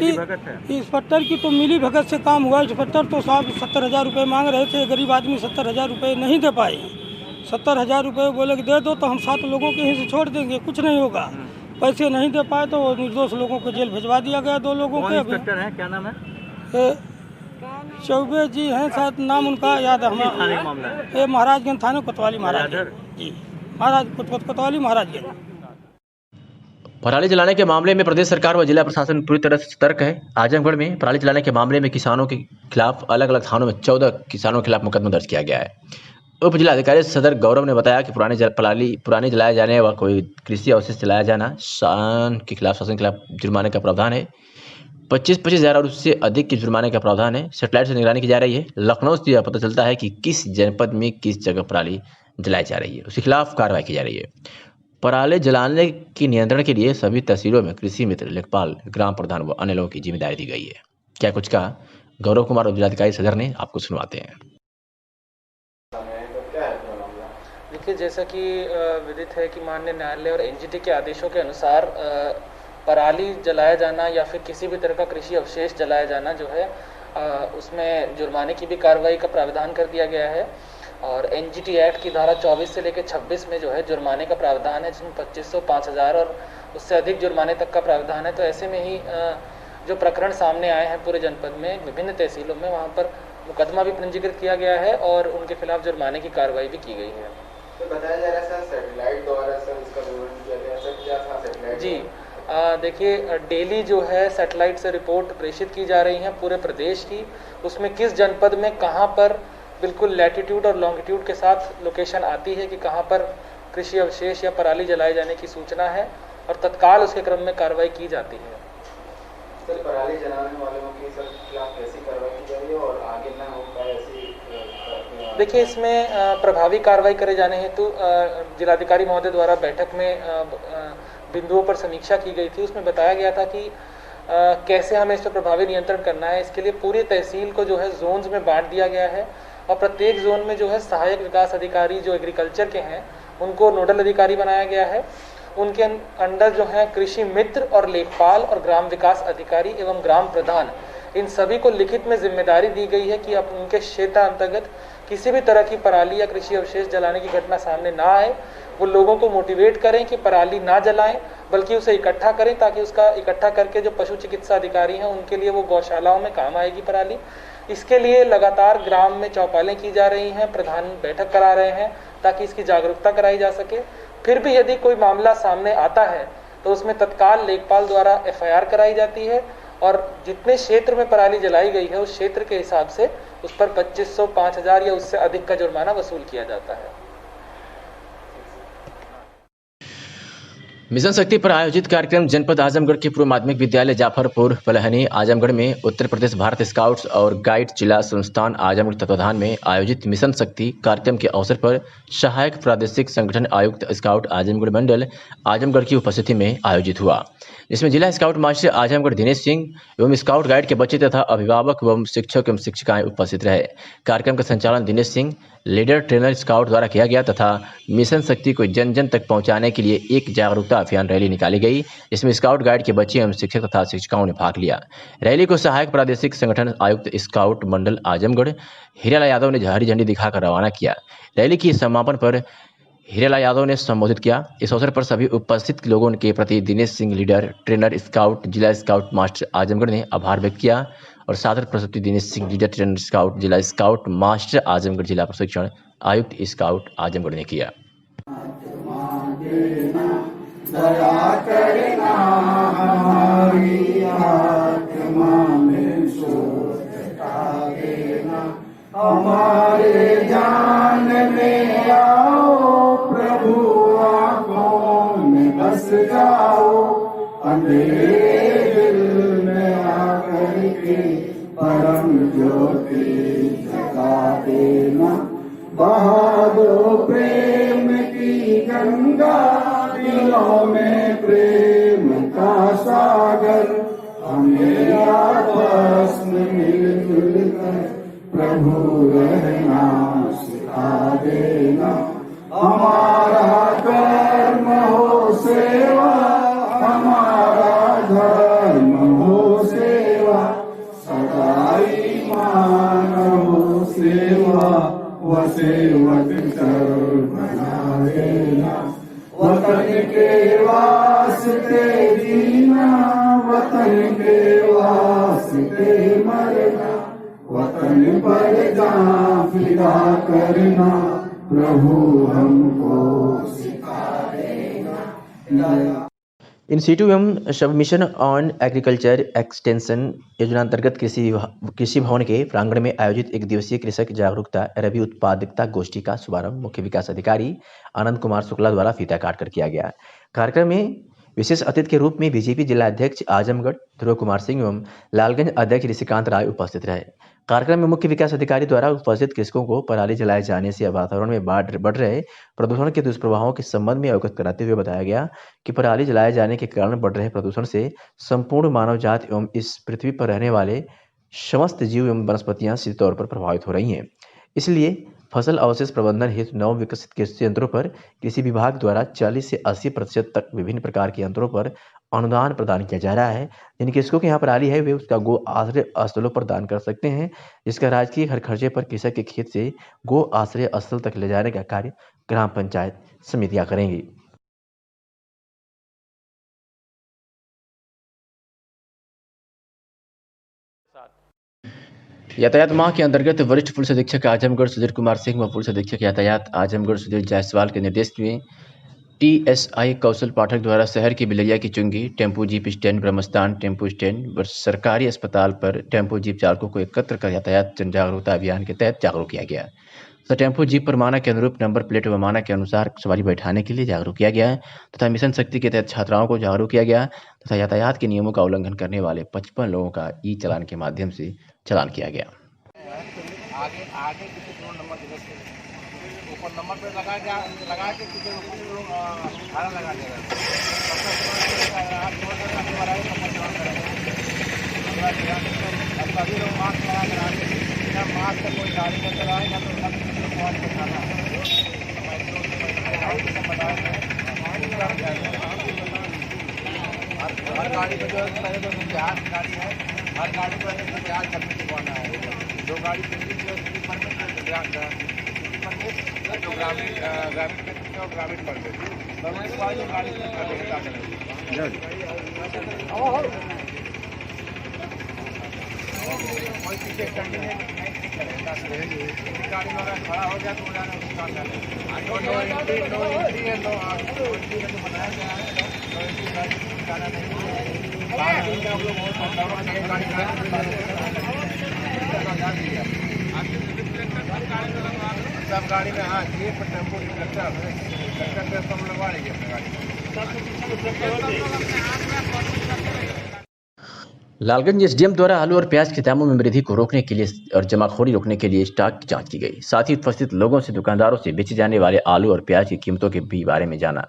की तो मिली भगत से काम हुआ। इंस्पेक्टर तो साहब 70,000 रुपये मांग रहे थे। गरीब आदमी 70,000 रुपये नहीं दे पाए। 70,000 रुपये बोले कि दे दो तो हम 7 लोगों के यहीं से छोड़ देंगे, कुछ नहीं होगा। पैसे नहीं दे पाए तो निर्दोष लोगों को जेल भिजवा दिया गया। 2 लोगों के। इंस्पेक्टर हैं, क्या नाम है? चौबे जी हैं, शायद नाम उनका याद है हमें। ये महाराजगंज थाने कोतवाली महाराज जी, कोतवाली महाराजगंज। पराली जलाने के मामले में प्रदेश सरकार व जिला प्रशासन पूरी तरह से सतर्क है। आजमगढ़ में पराली जलाने के मामले में किसानों के खिलाफ अलग अलग थानों में 14 किसानों के खिलाफ मुकदमा दर्ज किया गया है। उप जिलाधिकारी सदर गौरव ने बताया कि पुराने जलाए जाने व कोई कृषि अवशेष जलाया जाना शासन के खिलाफ जुर्माने का प्रावधान है। 25-25 हज़ार और उससे अधिक के जुर्माने का प्रावधान है। सेटेलाइट से निगरानी की जा रही है। लखनऊ से यह पता चलता है कि किस जनपद में किस जगह पराली जलाई जा रही है, उसके खिलाफ कार्रवाई की जा रही है। पराली जलाने के नियंत्रण के लिए सभी तहसीलों में कृषि मित्र, लेखपाल, ग्राम प्रधान व अन्य लोगों की जिम्मेदारी दी गई है। क्या कुछ कहा गौरव कुमार जिलाधिकारी सदर ने, आपको सुनवाते हैं। देखिए, जैसा कि विदित है कि माननीय न्यायालय और एनजीटी के आदेशों के अनुसार पराली जलाया जाना या फिर किसी भी तरह का कृषि अवशेष जलाया जाना जो है उसमें जुर्माने की भी कार्रवाई का प्रावधान कर दिया गया है। और एनजीटी एक्ट की धारा 24 से लेकर 26 में जो है जुर्माने का प्रावधान है, जिसमें 2500, 5000 और उससे अधिक जुर्माने तक का प्रावधान है। तो ऐसे में ही जो प्रकरण सामने आए हैं पूरे जनपद में विभिन्न तहसीलों में, वहाँ पर मुकदमा भी पंजीकृत किया गया है और उनके खिलाफ जुर्माने की कार्रवाई भी की गई है। तो बताया जा रहा है सर सैटेलाइट द्वारा सर इसका विवरण किया गया, सर क्या था सैटेलाइट? जी देखिए, डेली जो है सैटेलाइट से रिपोर्ट प्रेषित की जा रही हैं पूरे प्रदेश की। उसमें किस जनपद में कहाँ पर बिल्कुल लैटिट्यूड और लॉन्गिट्यूड के साथ लोकेशन आती है कि कहाँ पर कृषि अवशेष या पराली जलाए जाने की सूचना है और तत्काल उसके क्रम में कार्रवाई की जाती है। सर पराली जलाने वालों की सर खिलाफ कैसी कार्रवाई की जा रही है और आगे ना हो पाए ऐसी? देखिए, इसमें प्रभावी कार्रवाई करे जाने हेतु जिलाधिकारी महोदय द्वारा बैठक में बिंदुओं पर समीक्षा की गई थी। उसमें बताया गया था कि कैसे हमें इस पर प्रभावी नियंत्रण करना है। इसके लिए पूरी तहसील को जो है जोन्स में बांट दिया गया है और प्रत्येक जोन में जो है सहायक विकास अधिकारी जो एग्रीकल्चर के हैं उनको नोडल अधिकारी बनाया गया है। उनके अंडर जो है कृषि मित्र और लेखपाल और ग्राम विकास अधिकारी एवं ग्राम प्रधान, इन सभी को लिखित में जिम्मेदारी दी गई है कि अब उनके क्षेत्र अंतर्गत किसी भी तरह की पराली या कृषि अवशेष जलाने की घटना सामने ना आए। वो लोगों को मोटिवेट करें कि पराली ना जलाएं, बल्कि उसे इकट्ठा करें ताकि उसका इकट्ठा करके जो पशु चिकित्सा अधिकारी हैं उनके लिए वो गौशालाओं में काम आएगी पराली। इसके लिए लगातार ग्राम में चौपालें की जा रही हैं, प्रधान बैठक करा रहे हैं ताकि इसकी जागरूकता कराई जा सके। फिर भी यदि कोई मामला सामने आता है तो उसमें तत्काल लेखपाल द्वारा एफआईआर कराई जाती है और जितने क्षेत्र में पराली जलाई गई है उस क्षेत्र के हिसाब से उस पर 2500, 5000 या उससे अधिक का जुर्माना वसूल किया जाता है। मिशन शक्ति पर आयोजित कार्यक्रम जनपद आजमगढ़ के पूर्व माध्यमिक विद्यालय जाफरपुर पलहनी आजमगढ़ में उत्तर प्रदेश भारत स्काउट्स और गाइड जिला संस्थान आजमगढ़ तत्वाधान में आयोजित मिशन शक्ति कार्यक्रम के अवसर पर सहायक प्रादेशिक संगठन आयुक्त स्काउट आजमगढ़ मंडल आजमगढ़ की उपस्थिति में आयोजित हुआ, जिसमें जिला स्काउट मास्टर आजमगढ़ दिनेश सिंह एवं स्काउट गाइड के बच्चे तथा अभिभावक एवं शिक्षक एवं शिक्षिकाएं उपस्थित रहे। कार्यक्रम का संचालन Dinesh Singh leader trainer scout द्वारा किया गया तथा मिशन शक्ति को जन जन तक पहुंचाने के लिए एक जागरूकता अभियान रैली निकाली गई, जिसमें स्काउट गाइड के बच्चे एवं शिक्षक तथा शिक्षिकाओं ने भाग लिया। रैली को सहायक प्रादेशिक संगठन आयुक्त स्काउट मंडल आजमगढ़ हीरालाल यादव ने हरी झंडी दिखाकर रवाना किया। रैली की समापन पर हीरालाल यादव ने संबोधित किया। इस अवसर पर सभी उपस्थित लोगों के प्रति Dinesh Singh leader trainer scout जिला स्काउट मास्टर आजमगढ़ ने आभार व्यक्त किया और सादर प्रस्तुति Dinesh Singh leader trainer scout जिला स्काउट मास्टर आजमगढ़ जिला प्रशिक्षण आयुक्त स्काउट आजमगढ़ ने किया। हमारे जान में आओ प्रभु, आँखों में बस जाओ, अंधेरे दिल में आकर के परम ज्योति जगा देना। बहा दो प्रेम की गंगा, दिलों में प्रेम का सागर, हमें आपस में मिलजुल कर प्रभु रहना सिखा देना। हमारा कर्म हो सेवा, हमारा धर्म हो सेवा, सदाई मान हो सेवा, व सेवक कर बना देना। वतन के वास्ते जीना, वतन के वास्ते मरना, वतन पर जान फिदा करना, प्रभु हमको सिखा देना। इन सीटू एवं सब मिशन ऑन एग्रीकल्चर एक्सटेंशन योजना अंतर्गत कृषि भवन के प्रांगण में आयोजित एक दिवसीय कृषक जागरूकता रबी उत्पादकता गोष्ठी का शुभारंभ मुख्य विकास अधिकारी आनंद कुमार शुक्ला द्वारा फीता काटकर किया गया। कार्यक्रम में विशेष अतिथि के रूप में बीजेपी जिला अध्यक्ष आजमगढ़ ध्रुव कुमार सिंह एवं लालगंज अध्यक्ष ऋषिकांत राय उपस्थित रहे। कार्यक्रम में मुख्य विकास अधिकारी द्वारा उपस्थित कृषकों को पराली जलाए जाने से वातावरण में बढ़ रहे प्रदूषण के दुष्प्रभावों के संबंध में अवगत कराते हुए बताया गया कि पराली जलाए जाने के कारण बढ़ रहे प्रदूषण से संपूर्ण मानव जाति एवं इस पृथ्वी पर रहने वाले समस्त जीव एवं वनस्पतियां सीधे तौर पर प्रभावित हो रही हैं। इसलिए फसल अवशेष प्रबंधन हेतु नव विकसित कृषि यंत्रों पर कृषि विभाग द्वारा 40 से 80% तक विभिन्न प्रकार के यंत्रों पर अनुदान प्रदान किया जा रहा है। जिन कृषकों की यहाँ पराली है वे उसका गो आश्रय स्थलों पर दान कर सकते हैं, जिसका राजकीय हर खर्चे पर कृषक के खेत से गो आश्रय स्थल तक ले जाने का कार्य ग्राम पंचायत समितियां करेंगी। यातायात माह के अंतर्गत वरिष्ठ पुलिस अधीक्षक आजमगढ़ सुधीर कुमार सिंह व पुलिस अधीक्षक यातायात आजमगढ़ सुधीर जायसवाल के निर्देश में TSI कौशल पाठक द्वारा शहर की बिलैया की चुंगी, टेम्पो जीप स्टैंड, ब्रह्मस्थान टेम्पो स्टैंड व सरकारी अस्पताल पर टेम्पो जीप चालकों को एकत्र कर यातायात जन जागरूकता अभियान के तहत जागरूक किया गया। तथा टेम्पो जीप पर मानक के अनुरूप नंबर प्लेट व मानक के अनुसार सवारी बैठाने के लिए जागरूक किया गया तथा मिशन शक्ति के तहत छात्राओं को जागरूक किया गया तथा यातायात के नियमों का उल्लंघन करने वाले 55 लोगों का ई-चालान के माध्यम से चालान किया गया। आगे किसी नंबर ऊपर नंबर पे लगा के किसी भाड़ा लगा देगा। सभी लोग मास्क लगा कर आगे, बिना मास्क का कोई गाड़ी न चलाए, ना तो पहुँच के खाना हर गाड़ी पर जो पहले तो इम्तिहाज गाड़ी है, हर गाड़ी पर इम्तिहाज करने चुकाना है। जो गाड़ी जो ग्रामीण क्षेत्र और ग्रामीण परमिट वाली गाड़ी कोई पीछे कंटिन्यू गाड़ी वाला खड़ा हो गया तो हो जाना उसका नो एंट्री है, नो बनाया गया है, नो एंट्री गाड़ी जाना नहीं है। आप लोग सब गाड़ी में हाँ ये पर टेम्पो लगता सब लगवा लेंगे अपनी गाड़ी। लालगंज एसडीएम द्वारा आलू और प्याज के दामों में वृद्धि को रोकने के लिए और जमाखोरी रोकने के लिए स्टॉक की जांच की गई। साथ ही उपस्थित लोगों से दुकानदारों से बेचे जाने वाले आलू और प्याज की कीमतों के भी बारे में जाना।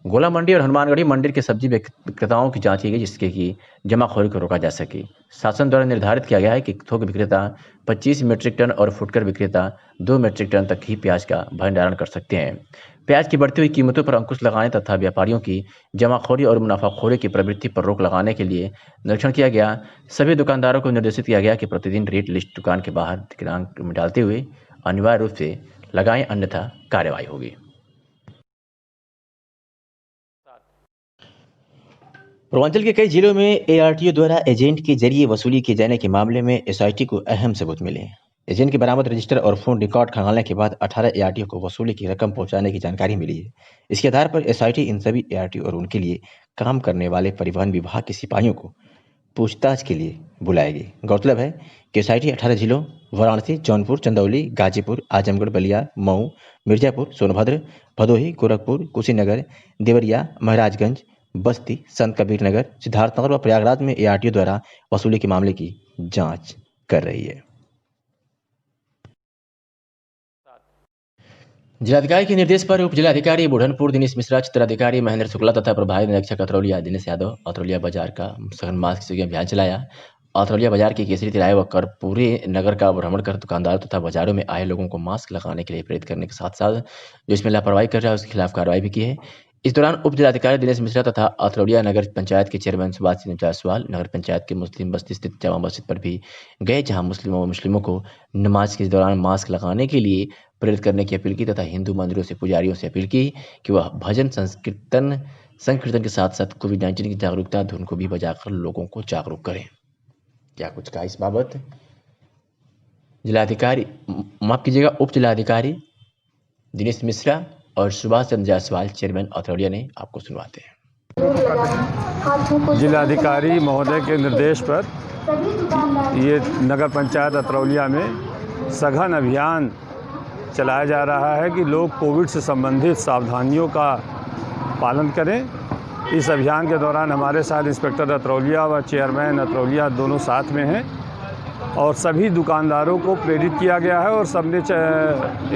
गोला मंडी और हनुमानगढ़ी मंदिर के सब्जी विक्रेताओं की जांच की गई, जिसके की जमाखोरी को रोका जा सके। शासन द्वारा निर्धारित किया गया है कि थोक विक्रेता 25 मीट्रिक टन और फुटकर विक्रेता 2 मीट्रिक टन तक ही प्याज का भंडारण कर सकते हैं। प्याज की बढ़ती हुई कीमतों पर अंकुश लगाने तथा व्यापारियों की जमाखोरी और मुनाफाखोरी की प्रवृत्ति पर रोक लगाने के लिए निरीक्षण किया गया। सभी दुकानदारों को निर्देशित किया गया कि प्रतिदिन रेट लिस्ट दुकान के बाहर दिनांक में डालते हुए अनिवार्य रूप से लगाएं, अन्यथा कार्रवाई होगी। पूर्वांचल के कई जिलों में ARTO द्वारा एजेंट के जरिए वसूली किए जाने के मामले में SIT को अहम सबूत मिले। एजेंट के बरामद रजिस्टर और फोन रिकॉर्ड खंगालने के बाद 18 ARTO को वसूली की रकम पहुंचाने की जानकारी मिली है। इसके आधार पर SIT इन सभी ARTO और उनके लिए काम करने वाले परिवहन विभाग के सिपाहियों को पूछताछ के लिए बुलाएगी। गौरतलब है कि SIT 18 जिलों वाराणसी, जौनपुर, चंदौली, गाजीपुर, आजमगढ़, बलिया, मऊ, मिर्जापुर, सोनभद्र, भदोही, गोरखपुर, कुशीनगर, देवरिया, महाराजगंज, बस्ती, संत कबीर नगर, सिद्धार्थनगर व प्रयागराज में ARTO द्वारा वसूली के मामले की जांच कर रही है। जिलाधिकारी के निर्देश पर उप जिलाधिकारी बुढ़नपुर दिनेश मिश्रा, चित्राधिकारी महेंद्र शुक्ला तथा प्रभारी निरीक्षक अतरौलिया दिनेश यादव अतरौलिया बाजार का सघन मास्क से अभियान चलाया। अतरौलिया बाजार के केसरी तिराहे व कर्पूरी नगर का भ्रमण कर दुकानदारों तथा बाजारों में आए लोगों को मास्क लगाने के लिए प्रेरित करने के साथ साथ जो इसमें लापरवाही कर रहा है उसके खिलाफ कार्रवाई भी की है। इस दौरान उप जिलाधिकारी दिनेश मिश्रा तथा अतरौलिया नगर पंचायत के चेयरमैन सुभाष सिंह जायसवाल नगर पंचायत के मुस्लिम बस्ती स्थित जामा मस्जिद पर भी गए, जहां मुस्लिमों को नमाज के दौरान मास्क लगाने के लिए प्रेरित करने की अपील की तथा हिंदू मंदिरों से पुजारियों से अपील की कि वह भजन संकीर्तन के साथ साथ कोविड-19 की जागरूकता धुन को भी बजाकर लोगों को जागरूक करें। क्या कुछ कहा इस बाबत उप जिलाधिकारी दिनेश मिश्रा और सुभाष चंद्र जायसवाल चेयरमैन अतरौलिया ने आपको सुनवाते हैं। जिलाधिकारी महोदय के निर्देश पर ये नगर पंचायत अतरौलिया में सघन अभियान चलाया जा रहा है कि लोग कोविड से संबंधित सावधानियों का पालन करें। इस अभियान के दौरान हमारे साथ इंस्पेक्टर अतरौलिया व चेयरमैन अतरौलिया दोनों साथ में हैं और सभी दुकानदारों को प्रेरित किया गया है और सबने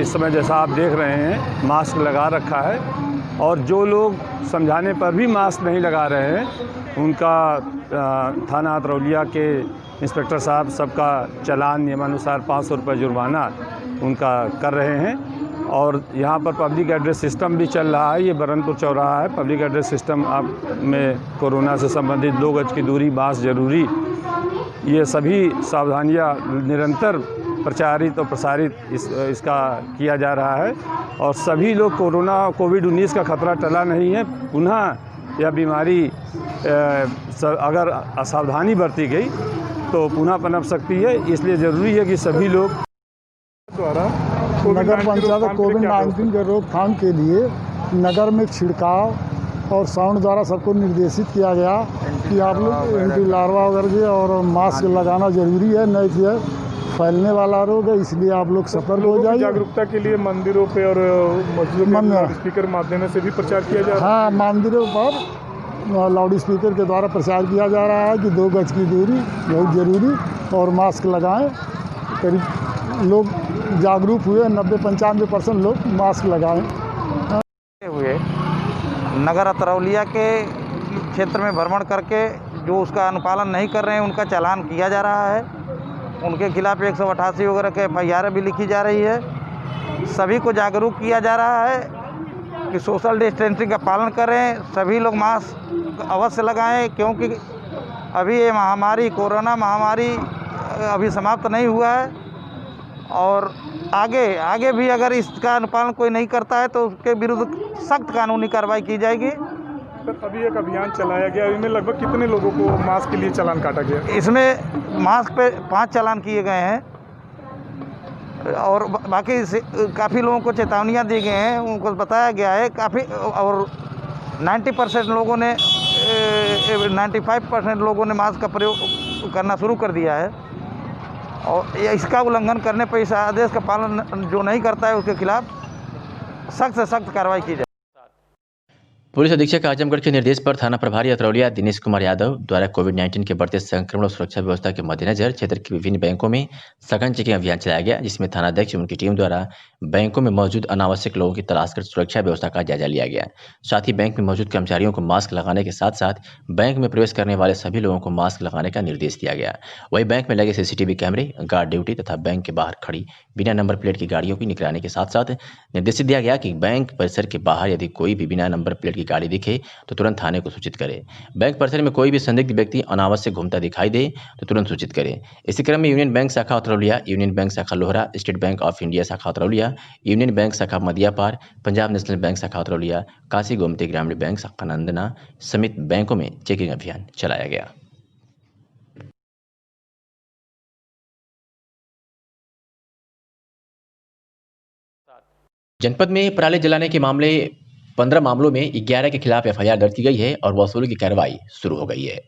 इस समय जैसा आप देख रहे हैं मास्क लगा रखा है और जो लोग समझाने पर भी मास्क नहीं लगा रहे हैं उनका थाना अतरौलिया के इंस्पेक्टर साहब सबका चालान नियमानुसार 500 रुपये जुर्माना उनका कर रहे हैं और यहाँ पर पब्लिक एड्रेस सिस्टम भी चल रहा है। ये बरनपुर चौराहा है। पब्लिक एड्रेस सिस्टम आप में कोरोना से संबंधित 2 गज की दूरी, मास्क जरूरी, ये सभी सावधानियाँ निरंतर प्रचारित और प्रसारित इसका किया जा रहा है। और सभी लोग कोविड-19 का खतरा टला नहीं है। पुनः यह बीमारी अगर असावधानी बरती गई तो पुनः पनप सकती है। इसलिए ज़रूरी है कि सभी लोग द्वारा नगर पंचायत कोविड-19 के रोकथाम के लिए नगर में छिड़काव और साउंड द्वारा सबको निर्देशित किया गया कि आप लोग एंटी लार्वा वगैरह और मास्क लगाना ज़रूरी है, नहीं तो फैलने वाला रोग है, इसलिए आप लोग सतर्क हो जाइए। जागरूकता के लिए मंदिरों पे और मस्जिदों में स्पीकर माध्यम से भी प्रचार किया जा रहा है। हाँ, मंदिरों पर लाउड स्पीकर के द्वारा प्रचार किया जा रहा है कि 2 गज की दूरी बहुत ज़रूरी और मास्क लगाएं। करीब लोग जागरूक हुए, 90-95% लोग मास्क लगाएं। हुए नगर अतरौलिया के क्षेत्र में भ्रमण करके जो उसका अनुपालन नहीं कर रहे हैं उनका चालान किया जा रहा है। उनके खिलाफ 188 वगैरह के FIR भी लिखी जा रही है। सभी को जागरूक किया जा रहा है कि सोशल डिस्टेंसिंग का पालन करें, सभी लोग मास्क अवश्य लगाएं, क्योंकि अभी ये महामारी, कोरोना महामारी अभी समाप्त नहीं हुआ है और आगे भी अगर इसका अनुपालन कोई नहीं करता है तो उसके विरुद्ध सख्त कानूनी कार्रवाई की जाएगी। अभी एक अभियान चलाया गया, इनमें लगभग कितने लोगों को मास्क के लिए चालान काटा गया? इसमें मास्क पे 5 चालान किए गए हैं और बाकी काफ़ी लोगों को चेतावनियां दी गई हैं, उनको बताया गया है काफ़ी, और 90% लोगों ने 95% लोगों ने मास्क का प्रयोग करना शुरू कर दिया है और इसका उल्लंघन करने पर इस आदेश का पालन जो नहीं करता है उसके खिलाफ सख्त से सख्त कार्रवाई की जाए। पुलिस अधीक्षक आजमगढ़ के निर्देश पर थाना प्रभारी अतरौलिया दिनेश कुमार यादव द्वारा कोविड-19 के बढ़ते संक्रमण और सुरक्षा व्यवस्था के मद्देनजर क्षेत्र के विभिन्न बैंकों में सघन चेकिंग अभियान चलाया गया, जिसमें थानाध्यक्ष उनकी टीम द्वारा बैंकों में मौजूद अनावश्यक लोगों की तलाश कर सुरक्षा व्यवस्था का जायजा लिया गया। साथ ही बैंक में मौजूद कर्मचारियों को मास्क लगाने के साथ साथ बैंक में प्रवेश करने वाले सभी लोगों को मास्क लगाने का निर्देश दिया गया। वहीं बैंक में लगे CCTV कैमरे, गार्ड ड्यूटी तथा बैंक के बाहर खड़ी बिना नंबर प्लेट की गाड़ियों की निगरानी के साथ साथ निर्देशित दिया गया कि बैंक परिसर के बाहर यदि कोई भी बिना नंबर प्लेट की गाड़ी दिखे तो तुरंत थाने को सूचित करें। बैंक परिसर में कोई भी संदिग्ध व्यक्ति अनावश्यक घूमता दिखाई दे तो तुरंत सूचित करें। इसी क्रम में यूनियन बैंक शाखा अतरौलिया, यूनियन बैंक शाखा Lohra, state bank of India शाखा अतरौलिया, यूनियन बैंक शाखा मदियापार, पंजाब नेशनल बैंक शाखा अतरौलिया, काशी गोमती ग्रामीण बैंक शाखा नंदना समेत बैंकों में चेकिंग अभियान चलाया गया। जनपद में पराली जलाने के मामले 15 मामलों में 11 के खिलाफ FIR दर्ज की गई है और वसूली की कार्रवाई शुरू हो गई है।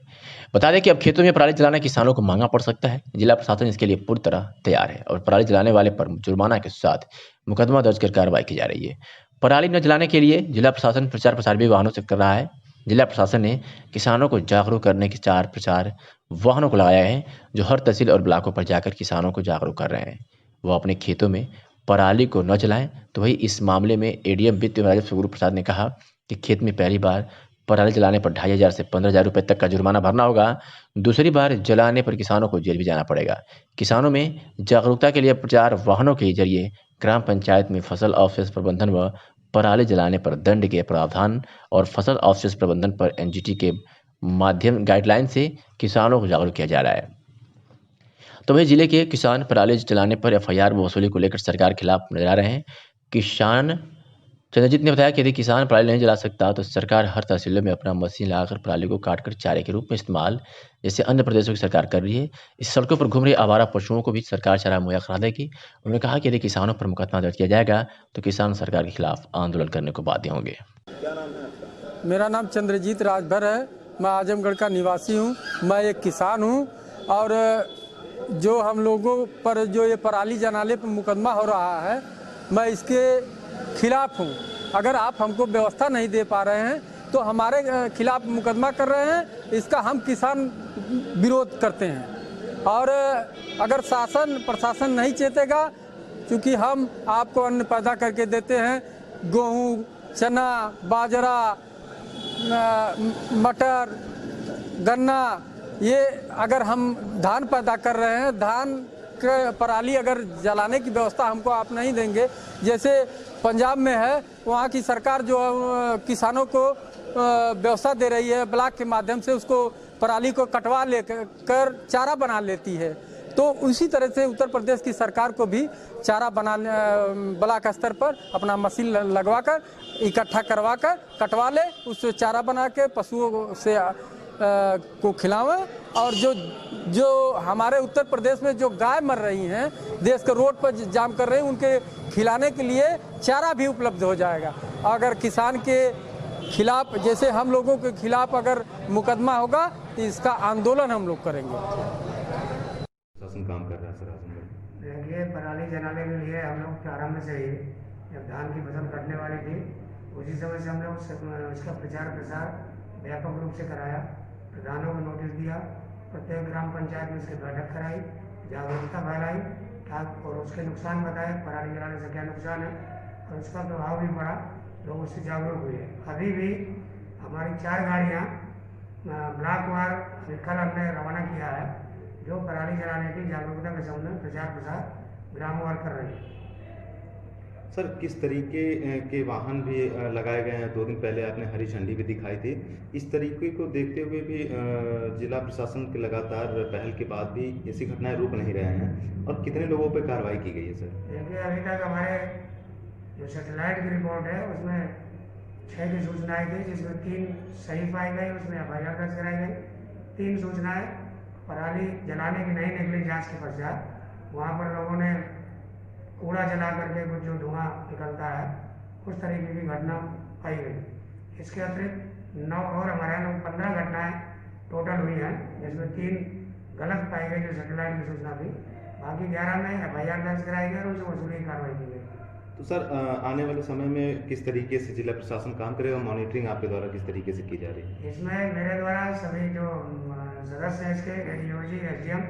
बता दें कि अब खेतों में पराली जलाना किसानों को महंगा पड़ सकता है। जिला प्रशासन इसके लिए पूरी तरह तैयार है और पराली जलाने वाले पर जुर्माना के साथ मुकदमा दर्ज कर कार्रवाई की जा रही है। पराली न जलाने के लिए जिला प्रशासन प्रचार प्रसार भी वाहनों से कर रहा है। जिला प्रशासन ने किसानों को जागरूक करने के 4 प्रचार वाहनों को लगाया है, जो हर तहसील और ब्लॉकों पर जाकर किसानों को जागरूक कर रहे हैं। वो अपने खेतों में पराली को न जलाएं। तो वही इस मामले में ADM वित्त राजस्व गुरु प्रसाद ने कहा कि खेत में पहली बार पराली जलाने पर 2500 से 15,000 रुपये तक का जुर्माना भरना होगा। दूसरी बार जलाने पर किसानों को जेल भी जाना पड़ेगा। किसानों में जागरूकता के लिए प्रचार वाहनों के जरिए ग्राम पंचायत में फसल अवशेष प्रबंधन व पराली जलाने पर दंड के प्रावधान और फसल अवशेष प्रबंधन पर NGT के माध्यम गाइडलाइन से किसानों को जागरूक किया जा रहा है। तो वही जिले के किसान पराली जलाने पर FIR वसूली को लेकर सरकार के खिलाफ नजर आ रहे हैं। किसान चंद्रजीत ने बताया कि यदि किसान पराली नहीं जला सकता तो सरकार हर तहसीलों में अपना मशीन लगाकर पराली को काटकर चारे के रूप में इस्तेमाल जैसे अन्य प्रदेशों की सरकार कर रही है। इस सड़कों पर घूम रहे आवारा पशुओं को भी सरकार चारा मुहैया करा देगी। उन्होंने कहा कि यदि किसानों पर मुकदमा दर्ज किया जाएगा तो किसान सरकार के खिलाफ आंदोलन करने को बाध्य होंगे। मेरा नाम चंद्रजीत राजभर है, मैं आजमगढ़ का निवासी हूँ। मैं एक किसान हूँ और जो हम लोगों पर जो ये पराली जलाने पर मुकदमा हो रहा है, मैं इसके खिलाफ हूँ। अगर आप हमको व्यवस्था नहीं दे पा रहे हैं तो हमारे खिलाफ मुकदमा कर रहे हैं, इसका हम किसान विरोध करते हैं। और अगर शासन प्रशासन नहीं चेतेगा, क्योंकि हम आपको अन्न पैदा करके देते हैं, गेहूँ, चना, बाजरा, मटर, गन्ना, ये अगर हम धान पैदा कर रहे हैं, धान के पराली अगर जलाने की व्यवस्था हमको आप नहीं देंगे, जैसे पंजाब में है, वहाँ की सरकार जो किसानों को व्यवस्था दे रही है, ब्लॉक के माध्यम से उसको पराली को कटवा लेकर चारा बना लेती है। तो उसी तरह से उत्तर प्रदेश की सरकार को भी चारा ब्लॉक स्तर पर अपना मशीन लगवाकर इकट्ठा करवाकर कटवा ले, उससे चारा बना के पशुओं से को खिलावें। और जो हमारे उत्तर प्रदेश में जो गाय मर रही हैं, देश के रोड पर जाम कर रही हैं, उनके खिलाने के लिए चारा भी उपलब्ध हो जाएगा। अगर किसान के खिलाफ, जैसे हम लोगों के खिलाफ अगर मुकदमा होगा तो इसका आंदोलन हम लोग करेंगे। शासन काम कर रहा है सर आजमगढ़? देखिए, पराली जलाने के लिए हम लोग प्रारंभ से ही जब धान की फसल कटने वाली थी उसी समय से हम लोग इसका प्रचार प्रसार व्यापक रूप से कराया, प्रधानों को नोटिस दिया, प्रत्येक ग्राम पंचायत में इसकी बैठक कराई, जागरूकता फैलाई और उसके नुकसान बताए, पराली जलाने से क्या नुकसान है और उसका प्रभाव भी पड़ा, लोग उससे जागरूक हुए। अभी भी हमारी 4 गाड़ियाँ ब्लॉकवार कल हमने रवाना किया है, जो पराली जलाने की जागरूकता के संबंध में प्रचार प्रसार ग्रामवार कर रही है। सर, किस तरीके के वाहन भी लगाए गए हैं? 2 दिन पहले आपने हरी झंडी भी दिखाई थी। इस तरीके को देखते हुए भी जिला प्रशासन के लगातार पहल के बाद भी ऐसी घटनाएं रुक नहीं रहे हैं, और कितने लोगों पर कार्रवाई की गई है सर? देखिए, अभी तक हमारे जो सैटेलाइट की रिपोर्ट है उसमें 6 की सूचनाएँ थी, जिसमें 3 सही पाई गई, उसमें FIR दर्ज कराई गई। 3 सूचनाएँ पराली जलाने की नहीं निकली जांच के पश्चात, वहाँ पर लोगों ने कूड़ा जला करके कुछ जो धुआं निकलता है उस तरीके की घटना पाई गई। इसके अतिरिक्त 9 और हमारे यहाँ 15 घटनाएँ टोटल हुई हैं, जिसमें 3 गलत पाई गई जो सैटेलाइट की सूचना थी, बाकी 11 में FIR दर्ज कराई गई और उनसे वसूली की कार्रवाई की गई। तो सर, आने वाले समय में किस तरीके से जिला प्रशासन काम करेगा? मॉनिटरिंग आपके द्वारा किस तरीके से की जा रही है? इसमें मेरे द्वारा सभी जो सदस्य हैं इसके ADOG, SDM,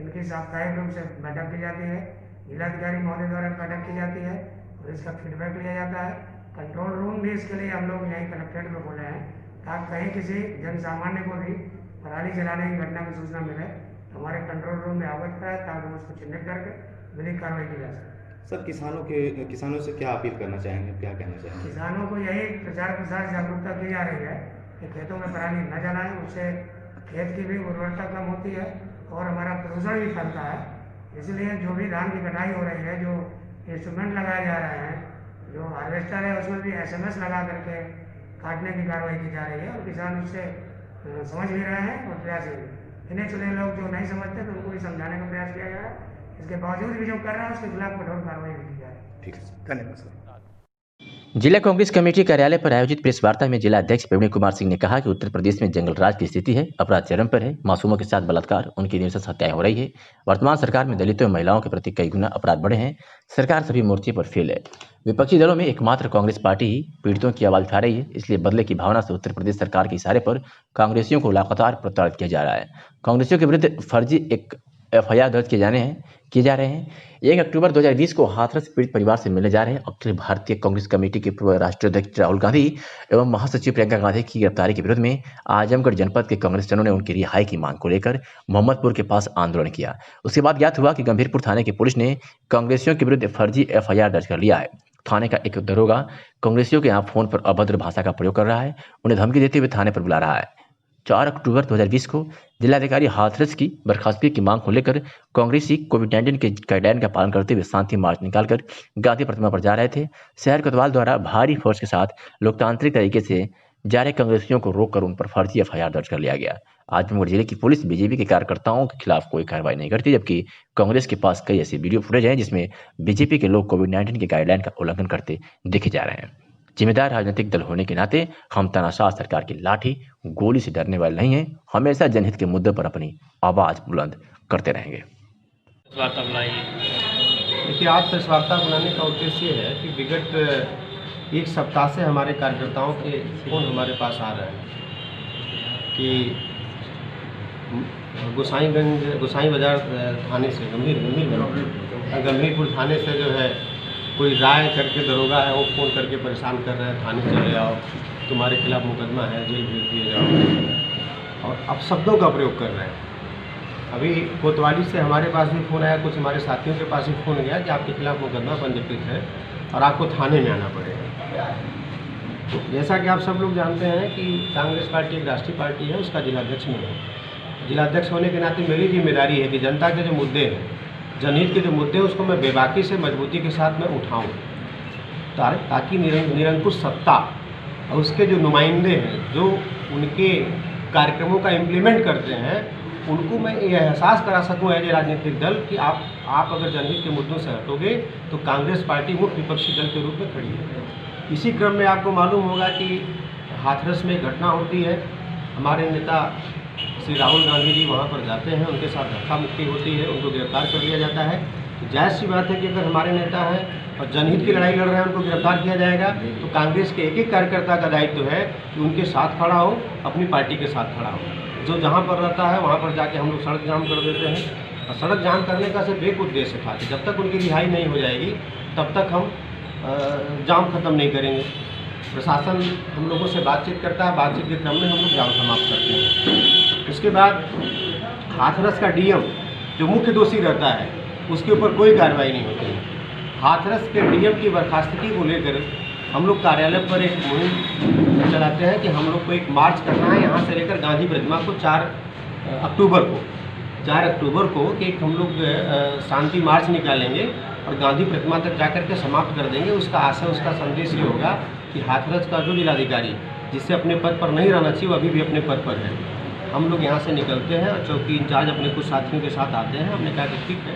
इनकी साप्ताहिक रूप से बैठक की जाती है, जिलाधिकारी महोदय द्वारा बैठक की जाती है और इसका फीडबैक लिया जाता है। कंट्रोल रूम भी इसके लिए हम लोग यहीं कलेक्ट्रेट में खोले हैं, ताकि कहीं किसी जन सामान्य को भी पराली जलाने की घटना की सूचना मिले तो हमारे कंट्रोल रूम में अवगत कराए, ताकि उसको चिन्हित करके विधिक कार्रवाई की जा सके। सर, किसानों से क्या अपील करना चाहेंगे, क्या कहना चाहेंगे? किसानों को यही प्रचार प्रसार जागरूकता की जा रही है कि खेतों में पराली न जलाएं, उससे खेत की भी उर्वरता कम होती है और हमारा प्रदूषण भी फैलता है। इसलिए जो भी धान की कटाई हो रही है, जो इंस्ट्रूमेंट लगाए जा रहे हैं, जो हार्वेस्टर है उसमें भी SMS लगा करके काटने की कार्रवाई की जा रही है और किसान उससे समझ भी रहे हैं और प्रयास भी। इन्हें चुने लोग जो नहीं समझते तो उनको भी समझाने का प्रयास किया जा रहा है। इसके बावजूद भी जो कर रहा है उसके खिलाफ कठोर कार्रवाई भी की जाए। ठीक है, धन्यवाद सर। जिला कांग्रेस कमेटी कार्यालय पर आयोजित प्रेस वार्ता में जिला अध्यक्ष प्रवीण कुमार सिंह ने कहा कि उत्तर प्रदेश में जंगल राज की स्थिति है, अपराध चरम पर है, मासूमों के साथ बलात्कार, उनकी निरंतर हत्याएं हो रही है। वर्तमान सरकार में दलितों और महिलाओं के प्रति कई गुना अपराध बढ़े हैं। सरकार सभी मोर्चे पर फेल है। विपक्षी दलों में एकमात्र कांग्रेस पार्टी ही पीड़ितों की आवाज उठा रही है, इसलिए बदले की भावना से उत्तर प्रदेश सरकार के इशारे पर कांग्रेसियों को लगातार प्रताड़ित किया जा रहा है। कांग्रेसियों के विरुद्ध फर्जी FIR दर्ज किए जा रहे हैं। 1 अक्टूबर 2020 को हाथरस पीड़ित परिवार से मिलने जा रहे हैं अखिल भारतीय कांग्रेस कमेटी के पूर्व राष्ट्रीय अध्यक्ष राहुल गांधी एवं महासचिव प्रियंका गांधी की गिरफ्तारी के विरोध में आजमगढ़ जनपद के कांग्रेसजनों ने उनकी रिहाई की मांग को लेकर मोहम्मदपुर के पास आंदोलन किया। उसके बाद ज्ञात हुआ कि गंभीरपुर थाने की पुलिस ने कांग्रेसियों के विरुद्ध फर्जी FIR दर्ज कर लिया है। थाने का एक दरोगा कांग्रेसियों के यहाँ फोन पर अभद्र भाषा का प्रयोग कर रहा है, उन्हें धमकी देते हुए थाने पर बुला रहा है। 4 अक्टूबर 2020 को जिलाधिकारी हाथरस की बर्खास्तगी की मांग को लेकर कांग्रेसी कोविड-19 के गाइडलाइन का पालन करते हुए शांति मार्च निकालकर गांधी प्रतिमा पर जा रहे थे। शहर कोतवाल द्वारा भारी फोर्स के साथ लोकतांत्रिक तरीके से जा रहे कांग्रेसियों को रोककर उन पर फर्जी FIR दर्ज कर लिया गया। आजमगढ़ जिले की पुलिस बीजेपी के कार्यकर्ताओं के खिलाफ कोई कार्रवाई नहीं करती, जबकि कांग्रेस के पास कई ऐसी वीडियो फुटेज हैं जिसमें बीजेपी के लोग कोविड-19 के गाइडलाइन का उल्लंघन करते देखे जा रहे हैं। जिम्मेदार राजनीतिक दल होने के नाते हम तानाशाह सरकार की लाठी गोली से डरने वाले नहीं हैं, हमेशा जनहित के मुद्दे पर अपनी आवाज बुलंद करते रहेंगे। देखिए, आज प्रेस वार्ता बुलाने का उद्देश्य है कि विगत 1 सप्ताह से हमारे कार्यकर्ताओं के फोन हमारे पास आ रहे हैं कि गोसाई बाजार थाने से गंभीरपुर थाने से जो है कोई राय करके दरोगा है, वो फ़ोन करके परेशान कर रहे हैं, थाने चले आओ, तुम्हारे खिलाफ मुकदमा है, जेल भेज दिए जाओ, और अपशब्दों का प्रयोग कर रहे हैं। अभी कोतवाली से हमारे पास भी फ़ोन आया, कुछ हमारे साथियों के पास भी फ़ोन गया कि आपके खिलाफ मुकदमा पंजीकृत है और आपको थाने में आना पड़ेगा। जैसा कि आप सब लोग जानते हैं कि कांग्रेस पार्टी एक राष्ट्रीय पार्टी है, उसका जिलाध्यक्ष में है। जिलाध्यक्ष होने के नाते मेरी जिम्मेदारी है कि जनता के जो मुद्दे हैं, जनहित के जो मुद्दे हैं, उसको मैं बेबाकी से मजबूती के साथ मैं उठाऊँ, ताकि निरंकुश सत्ता और उसके जो नुमाइंदे हैं, जो उनके कार्यक्रमों का इम्प्लीमेंट करते हैं, उनको मैं ये एहसास करा सकूं एज ए राजनीतिक दल कि आप अगर जनहित के मुद्दों से हटोगे तो कांग्रेस पार्टी मुख्य विपक्षी दल के रूप में खड़ी है। इसी क्रम में आपको मालूम होगा कि हाथरस में एक घटना होती है, हमारे नेता श्री राहुल गांधी जी वहाँ पर जाते हैं, उनके साथ धक्का मुक्की होती है, उनको गिरफ्तार कर लिया जाता है। तो जायज़ सी बात है कि अगर हमारे नेता हैं और जनहित की लड़ाई लड़ रहे हैं, उनको गिरफ्तार किया जाएगा, तो कांग्रेस के एक एक कार्यकर्ता का दायित्व है कि उनके साथ खड़ा हो, अपनी पार्टी के साथ खड़ा हो। जो जहाँ पर रहता है वहाँ पर जाके हम लोग सड़क जाम कर देते हैं, और सड़क जाम करने का सिर्फ एक उद्देश्य था कि जब तक उनकी रिहाई नहीं हो जाएगी तब तक हम जाम खत्म नहीं करेंगे। प्रशासन हम लोगों से बातचीत करता है, बातचीत के क्रम में हम लोग जाम समाप्त करते हैं। उसके बाद हाथरस का डीएम जो मुख्य दोषी रहता है, उसके ऊपर कोई कार्रवाई नहीं होती है। हाथरस के डीएम की बर्खास्तगी को लेकर हम लोग कार्यालय पर एक मुहिम चलाते हैं कि हम लोग को एक मार्च करना है यहाँ से लेकर गांधी प्रतिमा को 4 अक्टूबर को कि हम लोग शांति मार्च निकालेंगे और गांधी प्रतिमा तक जाकर के समाप्त कर देंगे। उसका आशय, उसका संदेश ये होगा कि हाथरस का जो जिलाधिकारी जिससे अपने पद पर नहीं रहना चाहिए, वो अभी भी अपने पद पर है। हम लोग यहाँ से निकलते हैं और चौकी इंचार्ज अपने कुछ साथियों के साथ आते हैं। हमने कहा कि ठीक है,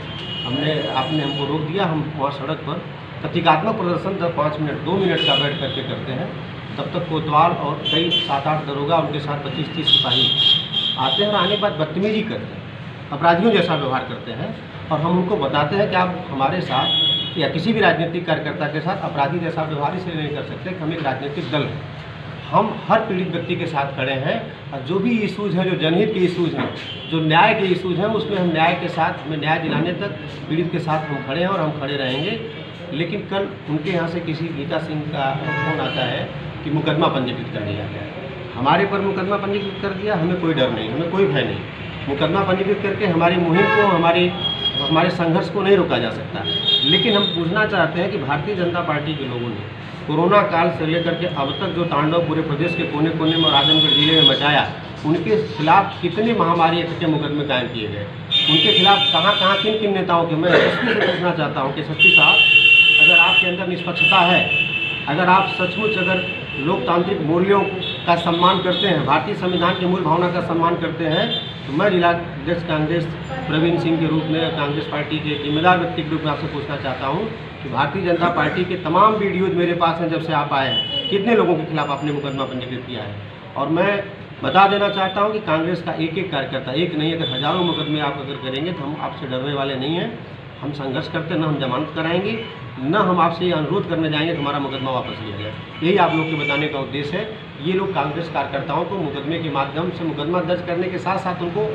आपने हमको रोक दिया, हम वहाँ सड़क पर प्रतीकात्मक प्रदर्शन जब 5 मिनट 2 मिनट का बैठ करके करते हैं, तब तक कोतवाल और कई 7-8 दरोगा, उनके साथ 25-30 सिपाही आते हैं और आने के बाद बदतमीजी करते हैं, अपराधियों जैसा व्यवहार करते हैं। और हम उनको बताते हैं कि आप हमारे साथ या किसी भी राजनीतिक कार्यकर्ता के साथ अपराधी जैसा व्यवहार इसलिए नहीं कर सकते कि हम एक राजनीतिक दल हैं। हम हर पीड़ित व्यक्ति के साथ खड़े हैं और जो भी इशूज़ हैं, जो जनहित के इशूज़ हैं, जो न्याय के इशूज़ हैं, उसमें हम न्याय के साथ, हमें न्याय दिलाने तक पीड़ित के साथ हम खड़े हैं और हम खड़े रहेंगे। लेकिन कल उनके यहाँ से किसी गीता सिंह का फ़ोन आता है कि मुकदमा पंजीकृत कर दिया गया। हमारे पर मुकदमा पंजीकृत कर दिया, हमें कोई डर नहीं, हमें कोई भय नहीं। मुकदमा पंजीकृत करके हमारी मुहिम को, हमारे संघर्ष को नहीं रोका जा सकता। लेकिन हम पूछना चाहते हैं कि भारतीय जनता पार्टी के लोगों ने कोरोना काल से लेकर के अब तक जो तांडव पूरे प्रदेश के कोने कोने में और आजमगढ़ जिले में मचाया, उनके खिलाफ कितने महामारी के मुकदमे कायम किए गए, उनके खिलाफ कहाँ किन नेताओं के। मैं एसपी से पूछना चाहता हूँ कि एसपी साहब, अगर आपके अंदर निष्पक्षता है, अगर आप सचमुच अगर लोकतांत्रिक मूल्यों का सम्मान करते हैं, भारतीय संविधान की मूल भावना का सम्मान करते हैं, तो मैं जिलाध्यक्ष कांग्रेस प्रवीण सिंह के रूप में, कांग्रेस पार्टी के जिम्मेदार व्यक्ति के रूप में आपसे पूछना चाहता हूं कि भारतीय जनता पार्टी के तमाम वीडियोज मेरे पास हैं जब से आप आए हैं, कितने लोगों के खिलाफ आपने मुकदमा पंजीकृत किया है। और मैं बता देना चाहता हूं कि कांग्रेस का एक एक कार्यकर्ता, एक नहीं अगर हज़ारों मुकदमे आप अगर करेंगे तो हम आपसे डरने वाले नहीं हैं। हम संघर्ष करते, न हम जमानत कराएंगे, न हम आपसे ये अनुरोध करने जाएंगे कि हमारा मुकदमा वापस लिया जाए। यही आप लोग के बताने का उद्देश्य है। ये लोग कांग्रेस कार्यकर्ताओं को मुकदमे के माध्यम से मुकदमा दर्ज करने के साथ साथ उनको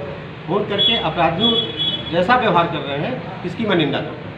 फ़ोन करके अपराधियों जैसा व्यवहार कर रहे हैं, इसकी मैं निंदा करता हूँ।